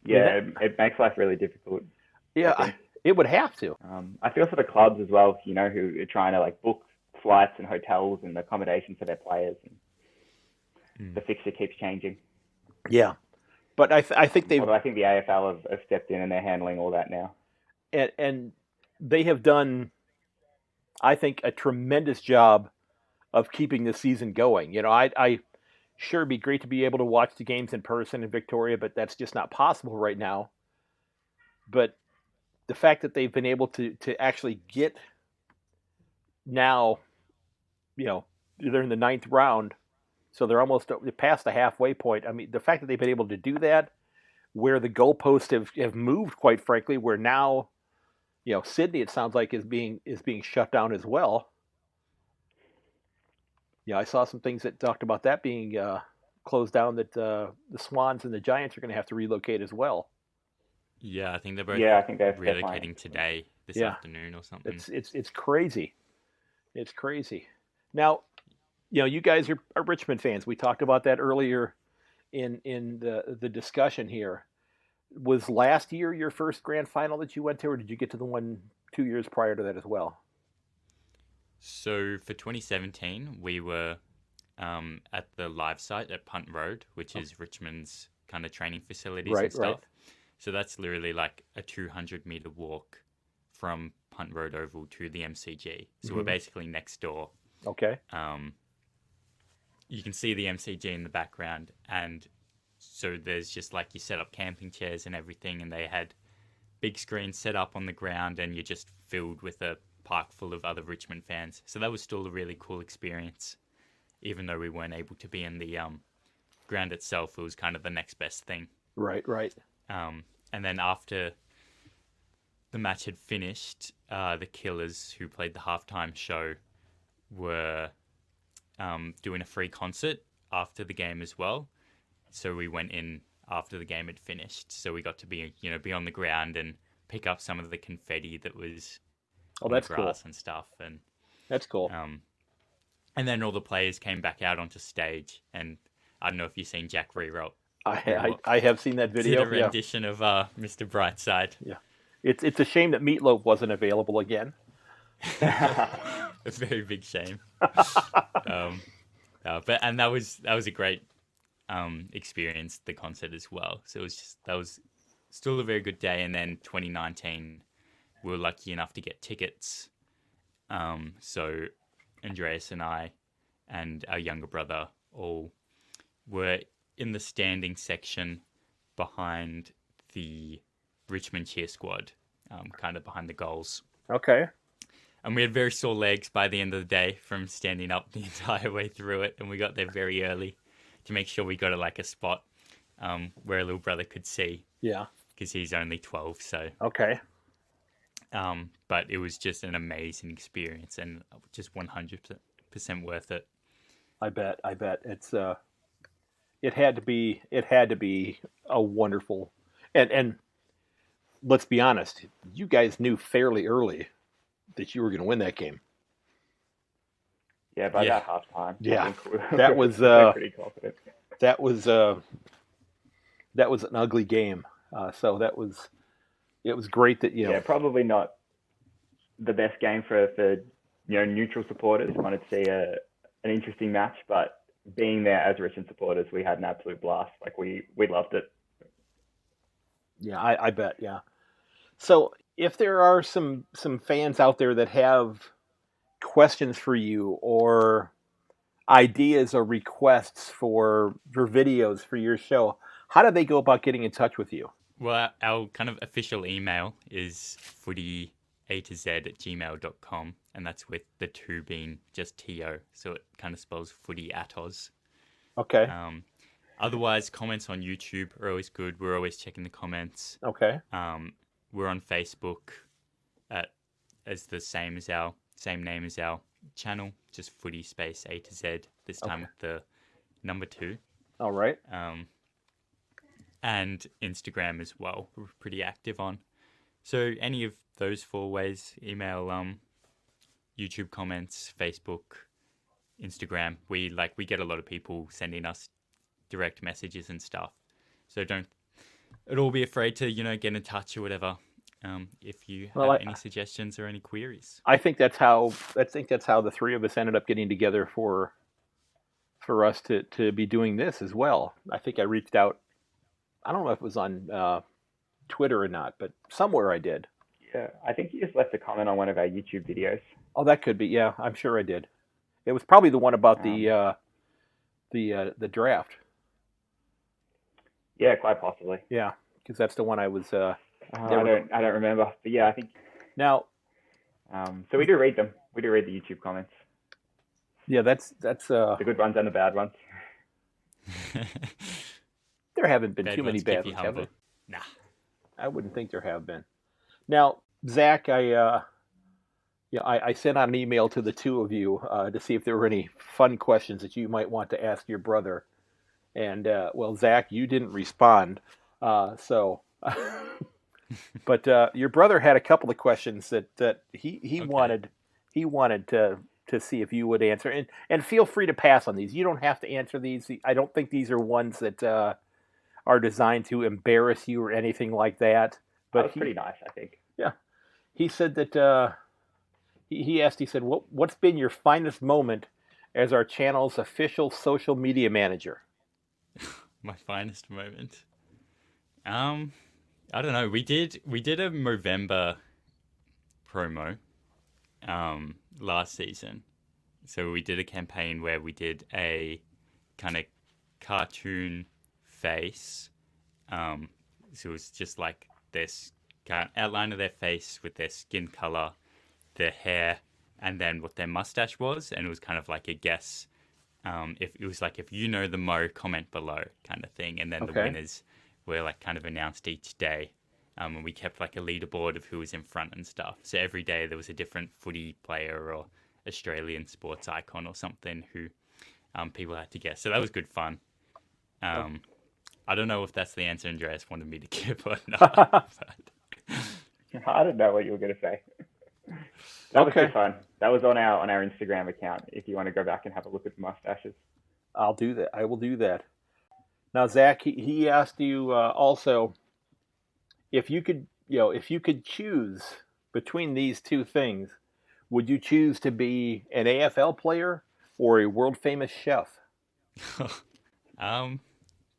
Yeah, it makes life really difficult. Yeah, it would have to. I feel for the clubs as well, who are trying to book flights and hotels and accommodation for their players. And the fixture keeps changing. Yeah, but I think they've. Although I think the AFL have stepped in and they're handling all that now. And they have done, I think, a tremendous job of keeping the season going. I sure it'd be great to be able to watch the games in person in Victoria, but that's just not possible right now. But the fact that they've been able to actually get now, they're in the 9th round, so they're almost past the halfway point. I mean, the fact that they've been able to do that, where the goalposts have moved, quite frankly, where now, Sydney, it sounds like, is being shut down as well. Yeah, I saw some things that talked about that being closed down. That the Swans and the Giants are going to have to relocate as well. Yeah, I think they're both Yeah, I think they're relocating fine. today, this Yeah. afternoon or something. It's crazy. It's crazy. Now, you guys are Richmond fans. We talked about that earlier in the discussion here. Was last year your first grand final that you went to, or did you get to the one 2 years prior to that as well? So for 2017, we were at the live site at Punt Road, which is Richmond's kind of training facilities and stuff. Right. So that's literally like a 200-meter walk from Punt Road Oval to the MCG. So we're basically next door. Okay. You can see the MCG in the background, and so there's just like you set up camping chairs and everything, and they had big screens set up on the ground, and you're just filled with a park full of other Richmond fans. So that was still a really cool experience, even though we weren't able to be in the ground itself. It was kind of the next best thing. Right. And then after the match had finished, the Killers, who played the halftime show, were doing a free concert after the game as well. So we went in after the game had finished. So we got to be on the ground and pick up some of the confetti that was on the grass and stuff. And that's cool. And then all the players came back out onto stage. And I don't know if you've seen Jack Rewrote. I have seen that video. Did a rendition of Mr. Brightside. Yeah. It's a shame that Meatloaf wasn't available again. A very big shame. But that was a great experience, the concert as well. So that was still a very good day. And then 2019, we were lucky enough to get tickets. So Andreas and I and our younger brother all were in the standing section behind the Richmond cheer squad, kind of behind the goals. Okay. And we had very sore legs by the end of the day from standing up the entire way through it. And we got there very early to make sure we got a spot where a little brother could see. Yeah. Because he's only 12, so. Okay. But it was just an amazing experience and just 100% worth it. I bet. It's it had to be a wonderful, and let's be honest, you guys knew fairly early that you were going to win that game. Yeah, by that halftime. Yeah, that was pretty confident. That was an ugly game. So it was great that Yeah, probably not the best game for neutral supporters. Wanted to see an interesting match, but being there as Richmond supporters, we had an absolute blast. We loved it. Yeah, I bet. Yeah. So if there are some fans out there that have questions for you or ideas or requests for videos for your show, how do they go about getting in touch with you? Well, our kind of official email is footyA2Z@gmail.com, and that's with the 2 being just TO, so it kind of spells Footy A2Z. Okay. Otherwise, comments on YouTube are always good. We're always checking the comments. Okay. We're on Facebook as the same name as our channel, just Footy space A2Z, this time with the number 2. All right. And Instagram as well. We're pretty active on. So any of those 4 ways, email, YouTube comments, Facebook, Instagram. We get a lot of people sending us direct messages and stuff. So don't at all be afraid to, get in touch or whatever. If you have any suggestions or any queries. I think that's how the 3 of us ended up getting together for us to be doing this as well. I think I reached out. I don't know if it was on Twitter or not, but somewhere I did. Yeah, I think you just left a comment on one of our YouTube videos. Oh, that could be. Yeah, I'm sure I did. It was probably the one about the draft. Yeah, quite possibly. Yeah, because that's the one I was. I don't remember, but yeah, I think. Now. So we do read them. We do read the YouTube comments. Yeah, that's the good ones and the bad ones. There haven't been too many bad ones, have there? Nah. I wouldn't think there have been. Now, Zach, I Yeah, I sent out an email to the two of you to see if there were any fun questions that you might want to ask your brother. And well, Zach, you didn't respond. So, but your brother had a couple of questions that he Okay. wanted to see if you would answer. And feel free to pass on these. You don't have to answer these. I don't think these are ones that are designed to embarrass you or anything like that. That But was pretty nice, I think. yeah, he said that he said, what's been your finest moment as our channel's official social media manager? My finest moment. I don't know. We did a Movember promo last season. So we did a campaign where we did a kind of cartoon face. So it was just like this kind of outline of their face with their skin color, their hair, and then what their mustache was, and it was kind of like a guess. If it was like, if you know the mo, comment below kind of thing, and then the winners were like kind of announced each day. And we kept like a leaderboard of who was in front and stuff. So every day there was a different footy player or Australian sports icon or something who people had to guess. So that was good fun. I don't know if that's the answer Andreas wanted me to give or not. But... I don't know what you were going to say. That was good fun. That was on our Instagram account. If you want to go back and have a look at the mustaches, I'll do that. I will do that. Now, Zach, he asked you also if you could choose between these two things, would you choose to be an AFL player or a world famous chef?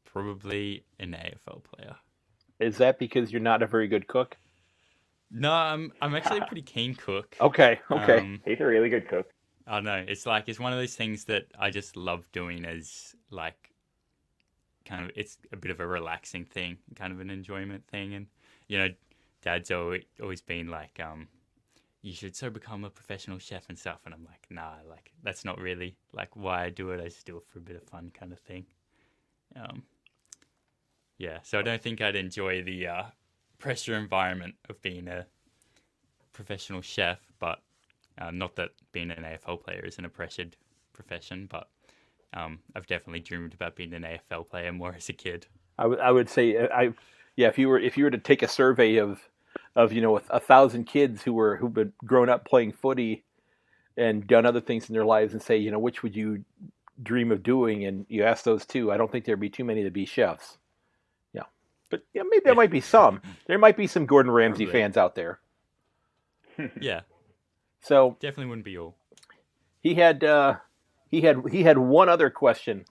Probably an AFL player. Is that because you're not a very good cook? No, I'm actually a pretty keen cook. Okay. He's a really good cook. I don't know. It's one of those things that I just love doing as like kind of, it's a bit of a relaxing thing, kind of an enjoyment thing. And, Dad's always been like, you should so become a professional chef and stuff. And I'm like, nah, like that's not really like why I do it. I just do it for a bit of fun kind of thing. Yeah, so I don't think I'd enjoy the pressure environment of being a professional chef, but not that being an AFL player isn't a pressured profession, but I've definitely dreamed about being an AFL player more as a kid. I would say if you were to take a survey of 1,000 kids who've been grown up playing footy and done other things in their lives and say, which would you dream of doing, and you ask those two, I don't think there'd be too many to be chefs. Yeah, but maybe there might be some. There might be some Gordon Ramsay fans out there. Yeah. So definitely wouldn't be all. He had one other question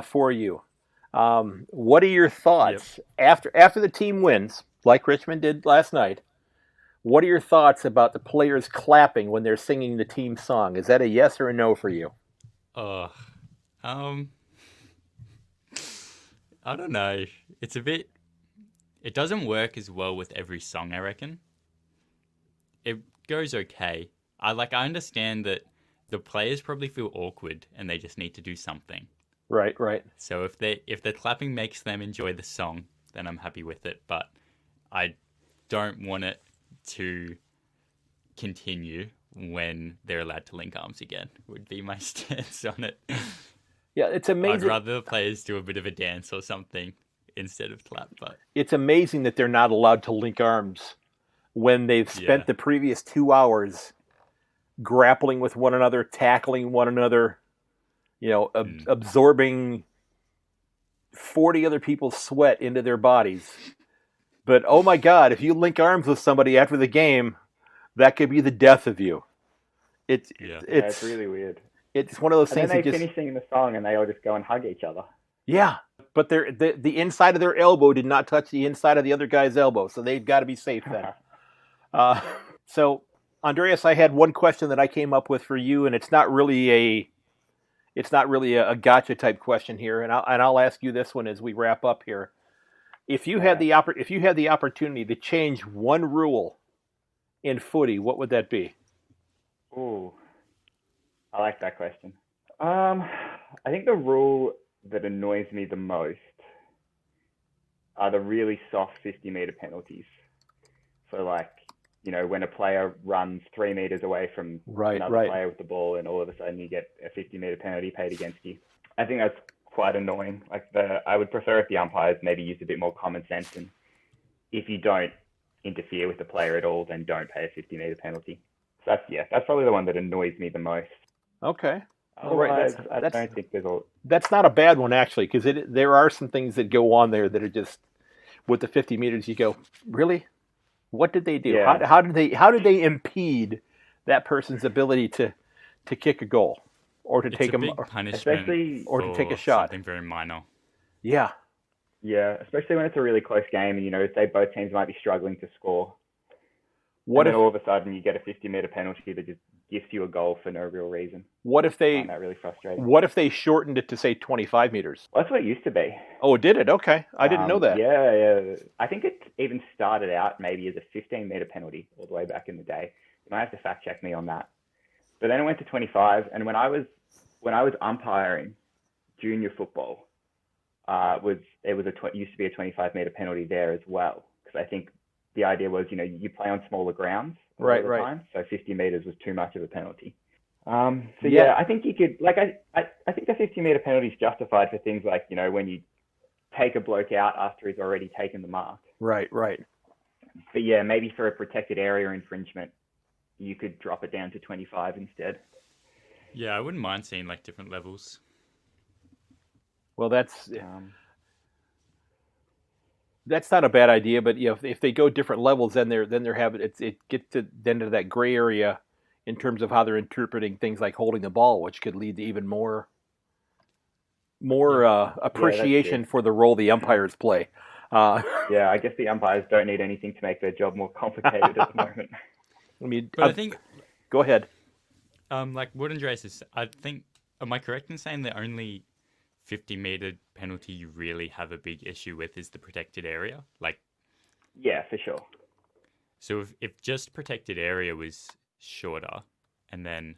for you. What are your thoughts after the team wins, like Richmond did last night? What are your thoughts about the players clapping when they're singing the team song? Is that a yes or a no for you? I don't know. It doesn't work as well with every song, I reckon. It goes okay. I understand that the players probably feel awkward and they just need to do something. Right. So if the clapping makes them enjoy the song, then I'm happy with it. But I don't want it to continue when they're allowed to link arms again, would be my stance on it. Yeah, it's amazing. I'd rather the players do a bit of a dance or something instead of clap. But it's amazing that they're not allowed to link arms when they've spent the previous 2 hours grappling with one another, tackling one another, absorbing 40 other people's sweat into their bodies. But oh my God, if you link arms with somebody after the game, that could be the death of you. It's really weird. It's one of those things. And then they finish singing the song and they all just go and hug each other. Yeah, but the inside of their elbow did not touch the inside of the other guy's elbow, so they've got to be safe then. So, Andreas, I had one question that I came up with for you, and it's not really a gotcha type question here, and I'll ask you this one as we wrap up here. If you had the opportunity to change one rule in footy, what would that be? Ooh, I like that question. I think the rule that annoys me the most are the really soft 50-meter penalties. So, like, when a player runs 3 meters away from another player with the ball, and all of a sudden you get a 50-meter penalty paid against you. I think that's quite annoying. I would prefer if the umpires maybe used a bit more common sense, and if you don't interfere with the player at all, then don't pay a 50-meter penalty. So that's probably the one that annoys me the most. Okay. Otherwise, I don't think there's all. That's not a bad one, actually, because there are some things that go on there that are just, with the 50 meters, you go, really? What did they do? Yeah. How did they impede that person's ability to kick a goal or to take a big punishment, or to take a shot? Something very minor. Yeah. Yeah, especially when it's a really close game, and say both teams might be struggling to score. What and if all of a sudden you get a 50-meter penalty that just gives you a goal for no real reason? What if they? I find that really frustrating. What if they shortened it to say 25 meters? Well, that's what it used to be. Oh, did it? Okay, I didn't know that. Yeah. I think it even started out maybe as a 15-meter penalty all the way back in the day. You might have to fact check me on that. But then it went to 25, and when I was umpiring junior football, used to be a 25-meter penalty there as well, because I think the idea was, you play on smaller grounds all the time, so 50 meters was too much of a penalty. I think you could, I think the 50-meter penalty is justified for things like, when you take a bloke out after he's already taken the mark. Right. But yeah, maybe for a protected area infringement, you could drop it down to 25 instead. Yeah, I wouldn't mind seeing different levels. Well, that's not a bad idea, but if they go different levels, then they're having it gets to that gray area in terms of how they're interpreting things like holding the ball, which could lead to even more appreciation for the role the umpires play. I guess the umpires don't need anything to make their job more complicated at the moment. I think. Go ahead. What Andreas is, I think. Am I correct in saying the only 50-meter penalty you really have a big issue with is the protected area? Yeah, for sure. So if just protected area was shorter, and then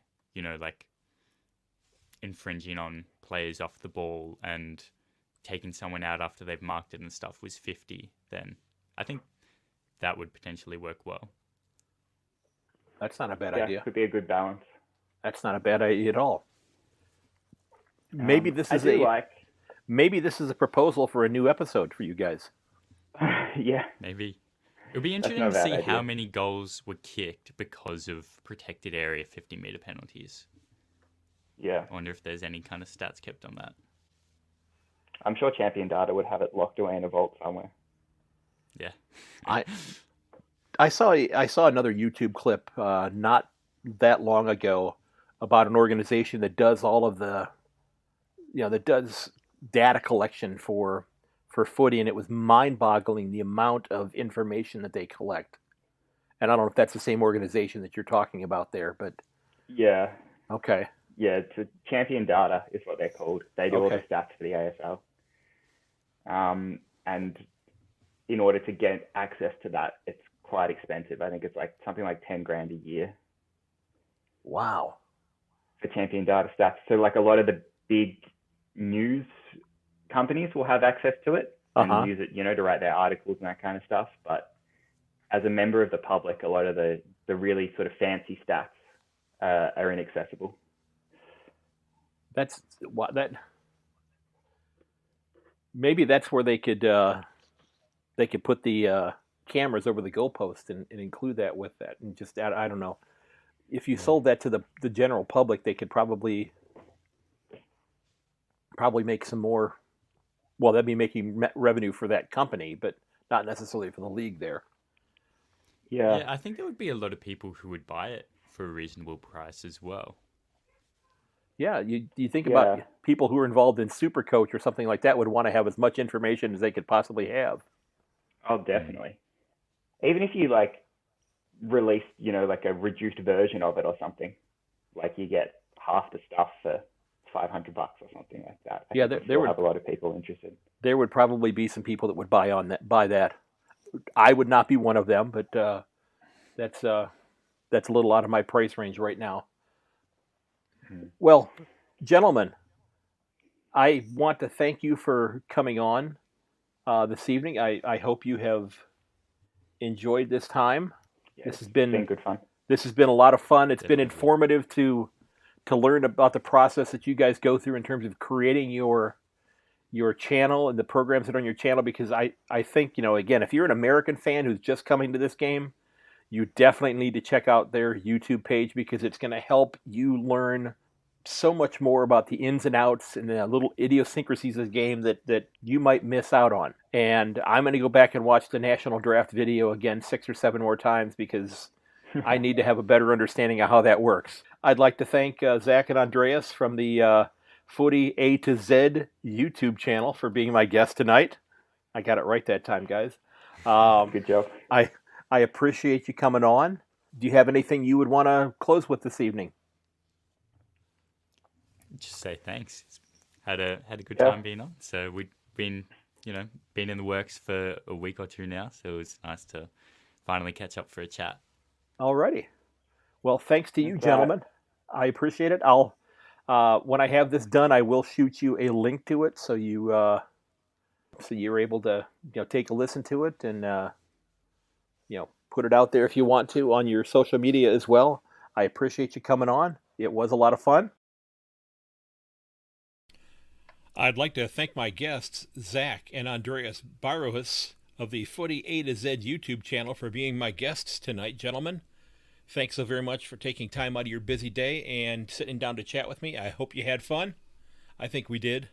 infringing on players off the ball and taking someone out after they've marked it and stuff was 50, then I think that would potentially work well. That's not a bad idea. Could be a good balance. That's not a bad idea at all. Maybe this is maybe this is a proposal for a new episode for you guys. Yeah. Maybe. It would be interesting to see how many goals were kicked because of protected area 50-meter penalties. Yeah. I wonder if there's any kind of stats kept on that. I'm sure Champion Data would have it locked away in a vault somewhere. Yeah. I saw another YouTube clip not that long ago about an organization that does all of the that does data collection for footy, and it was mind-boggling the amount of information that they collect. And I don't know if that's the same organization that you're talking about there, but yeah. Okay. Yeah, it's Champion Data is what they're called. They do all the stats for the AFL. And in order to get access to that, it's quite expensive. I think it's something like $10,000 a year. Wow. For Champion Data stats. So a lot of the big news companies will have access to it and use it, to write their articles and that kind of stuff. But as a member of the public, a lot of the really sort of fancy stats are inaccessible. Maybe that's where they could put the cameras over the goalpost and include that with that, and just I don't know. If you sold that to the general public, they could probably make some more. Well, that'd be making revenue for that company, but not necessarily for the league there. Yeah, I think there would be a lot of people who would buy it for a reasonable price as well. Yeah, you think about people who are involved in Supercoach or something like that would want to have as much information as they could possibly have. Oh, definitely. Even if you release, a reduced version of it or something, you get half the stuff for $500 or something like that. There would have a lot of people interested. There would probably be some people that would buy that. I would not be one of them, but that's a little out of my price range right now. Well, gentlemen, I want to thank you for coming on this evening. I hope you have enjoyed this time. Yeah, This has it's been been good fun. This has been a lot of fun. It's been Definitely. informative to learn about the process that you guys go through in terms of creating your channel and the programs that are on your channel, because I think, again, if you're an American fan who's just coming to this game, you definitely need to check out their YouTube page, because it's going to help you learn so much more about the ins and outs and the little idiosyncrasies of the game that you might miss out on. And I'm going to go back and watch the National Draft video again 6 or 7 more times, because I need to have a better understanding of how that works. I'd like to thank Zac and Andreas from the Footy A2Z YouTube channel for being my guest tonight. I got it right that time, guys. Good job. I appreciate you coming on. Do you have anything you would want to close with this evening? Just say thanks. Had a good time being on. So we've been in the works for a week or two now. So it was nice to finally catch up for a chat. Alrighty. Well, thanks to you, gentlemen. I appreciate it. I'll when I have this done, I will shoot you a link to it, so you're able to take a listen to it and put it out there if you want to on your social media as well. I appreciate you coming on. It was a lot of fun. I'd like to thank my guests, Zac and Andreas Barrohus of the Footy A2Z YouTube channel, for being my guests tonight, gentlemen. Thanks so very much for taking time out of your busy day and sitting down to chat with me. I hope you had fun. I think we did.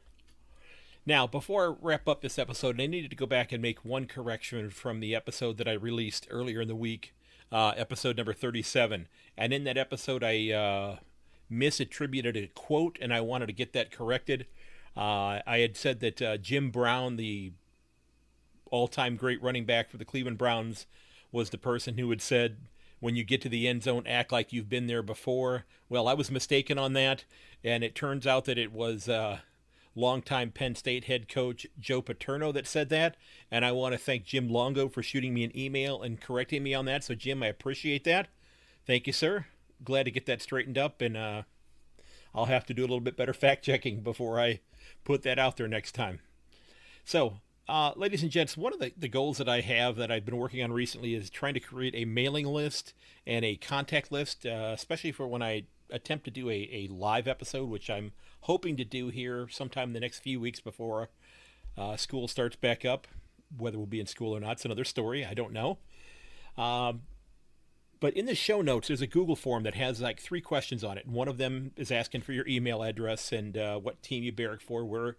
Now, before I wrap up this episode, I needed to go back and make one correction from the episode that I released earlier in the week, episode number 37. And in that episode, I misattributed a quote, and I wanted to get that corrected. I had said that Jim Brown, the all-time great running back for the Cleveland Browns, was the person who had said, when you get to the end zone, act like you've been there before. Well, I was mistaken on that, and it turns out that it was longtime Penn State head coach Joe Paterno that said that, and I want to thank Jim Longo for shooting me an email and correcting me on that. So, Jim, I appreciate that. Thank you, sir. Glad to get that straightened up, and I'll have to do a little bit better fact-checking before I put that out there next time. So, ladies and gents, one of the goals that I have that I've been working on recently is trying to create a mailing list and a contact list, especially for when I attempt to do a live episode, which I'm hoping to do here sometime in the next few weeks before school starts back up. Whether we'll be in school or not, it's another story. I don't know. But in the show notes, there's a Google form that has like 3 questions on it. And one of them is asking for your email address and what team you barrack for, where,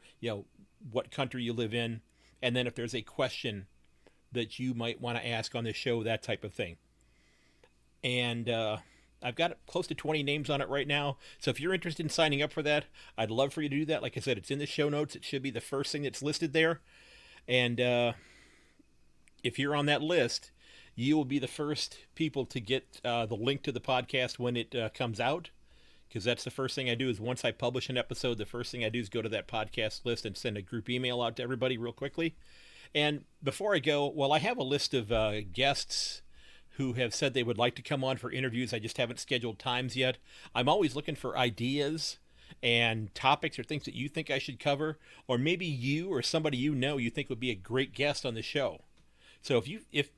what country you live in. And then if there's a question that you might want to ask on the show, that type of thing. And I've got close to 20 names on it right now. So if you're interested in signing up for that, I'd love for you to do that. Like I said, it's in the show notes. It should be the first thing that's listed there. And if you're on that list, you will be the first people to get the link to the podcast when it comes out. Because that's the first thing I do is once I publish an episode, the first thing I do is go to that podcast list and send a group email out to everybody real quickly. And before I go, well, I have a list of guests who have said they would like to come on for interviews. I just haven't scheduled times yet. I'm always looking for ideas and topics or things that you think I should cover, or maybe you or somebody you think would be a great guest on the show. So if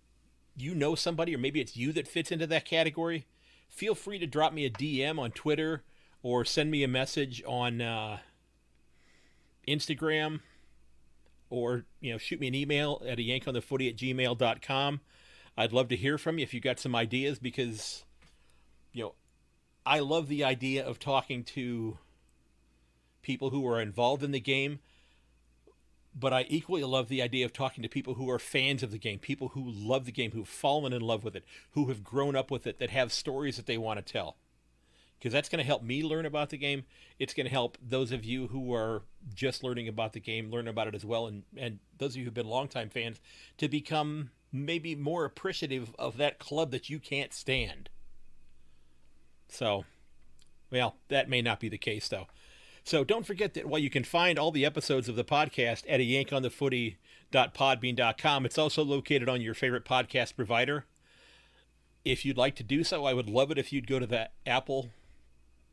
you know somebody, or maybe it's you that fits into that category, feel free to drop me a DM on Twitter or send me a message on Instagram, or shoot me an email at ayankonthefooty@gmail.com. I'd love to hear from you if you got some ideas, because I love the idea of talking to people who are involved in the game, but I equally love the idea of talking to people who are fans of the game, people who love the game, who've fallen in love with it, who have grown up with it, that have stories that they want to tell. Because that's going to help me learn about the game. It's going to help those of you who are just learning about the game learn about it as well. And those of you who've been longtime fans to become maybe more appreciative of that club that you can't stand. So, well, that may not be the case, though. So don't forget that while you can find all the episodes of the podcast at ayankonthefooty.podbean.com, it's also located on your favorite podcast provider. If you'd like to do so, I would love it if you'd go to the Apple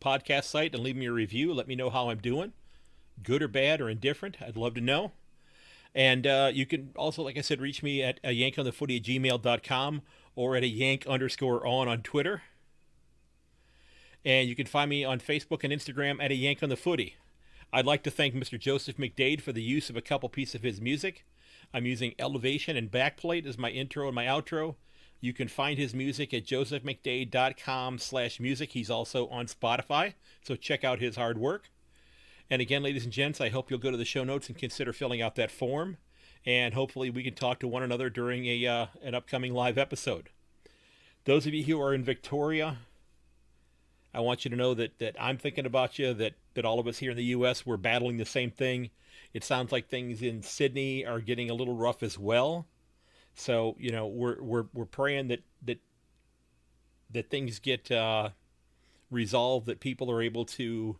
podcast site and leave me a review. Let me know how I'm doing, good or bad or indifferent. I'd love to know. And you can also, like I said, reach me at ayankonthefooty@gmail.com, or at a Yank_on Twitter. And you can find me on Facebook and Instagram at a Yank on the Footy. I'd like to thank Mr. Joseph McDade for the use of a couple pieces of his music. I'm using Elevation and Backplate as my intro and my outro. You can find his music at josephmcdade.com/music. He's also on Spotify, so check out his hard work. And again, ladies and gents, I hope you'll go to the show notes and consider filling out that form. And hopefully we can talk to one another during an upcoming live episode. Those of you who are in Victoria, I want you to know that I'm thinking about you, that all of us here in the U.S., we're battling the same thing. It sounds like things in Sydney are getting a little rough as well. So, we're praying that things get resolved, that people are able to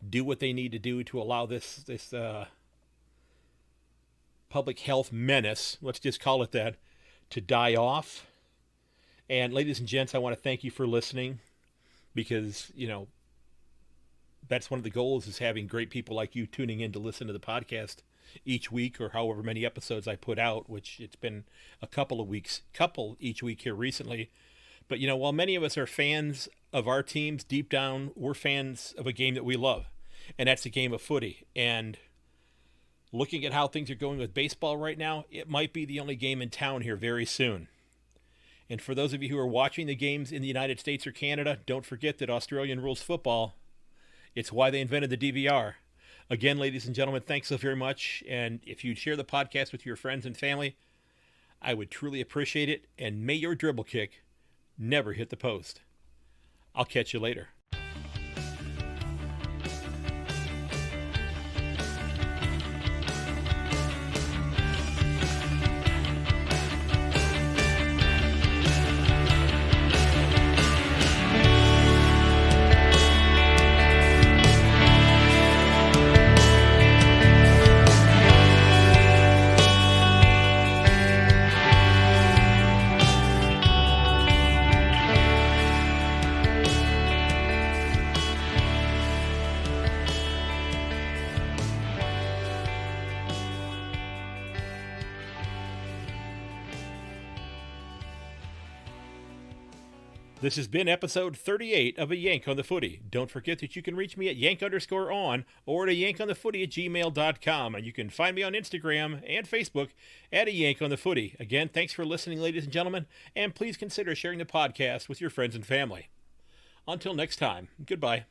do what they need to do to allow this public health menace, let's just call it that, to die off. And ladies and gents, I want to thank you for listening, because, that's one of the goals, is having great people like you tuning in to listen to the podcast each week, or however many episodes I put out, which it's been a couple each week here recently. But, while many of us are fans of our teams, deep down, we're fans of a game that we love, and that's the game of footy. And looking at how things are going with baseball right now, it might be the only game in town here very soon. And for those of you who are watching the games in the United States or Canada, don't forget that Australian rules football. It's why they invented the DVR. Again, ladies and gentlemen, thanks so very much. And if you'd share the podcast with your friends and family, I would truly appreciate it. And may your dribble kick never hit the post. I'll catch you later. This has been episode 38 of A Yank on the Footy. Don't forget that you can reach me at yank_on or at ayankonthefooty@gmail.com. And you can find me on Instagram and Facebook at A Yank on the Footy. Again, thanks for listening, ladies and gentlemen, and please consider sharing the podcast with your friends and family. Until next time, goodbye.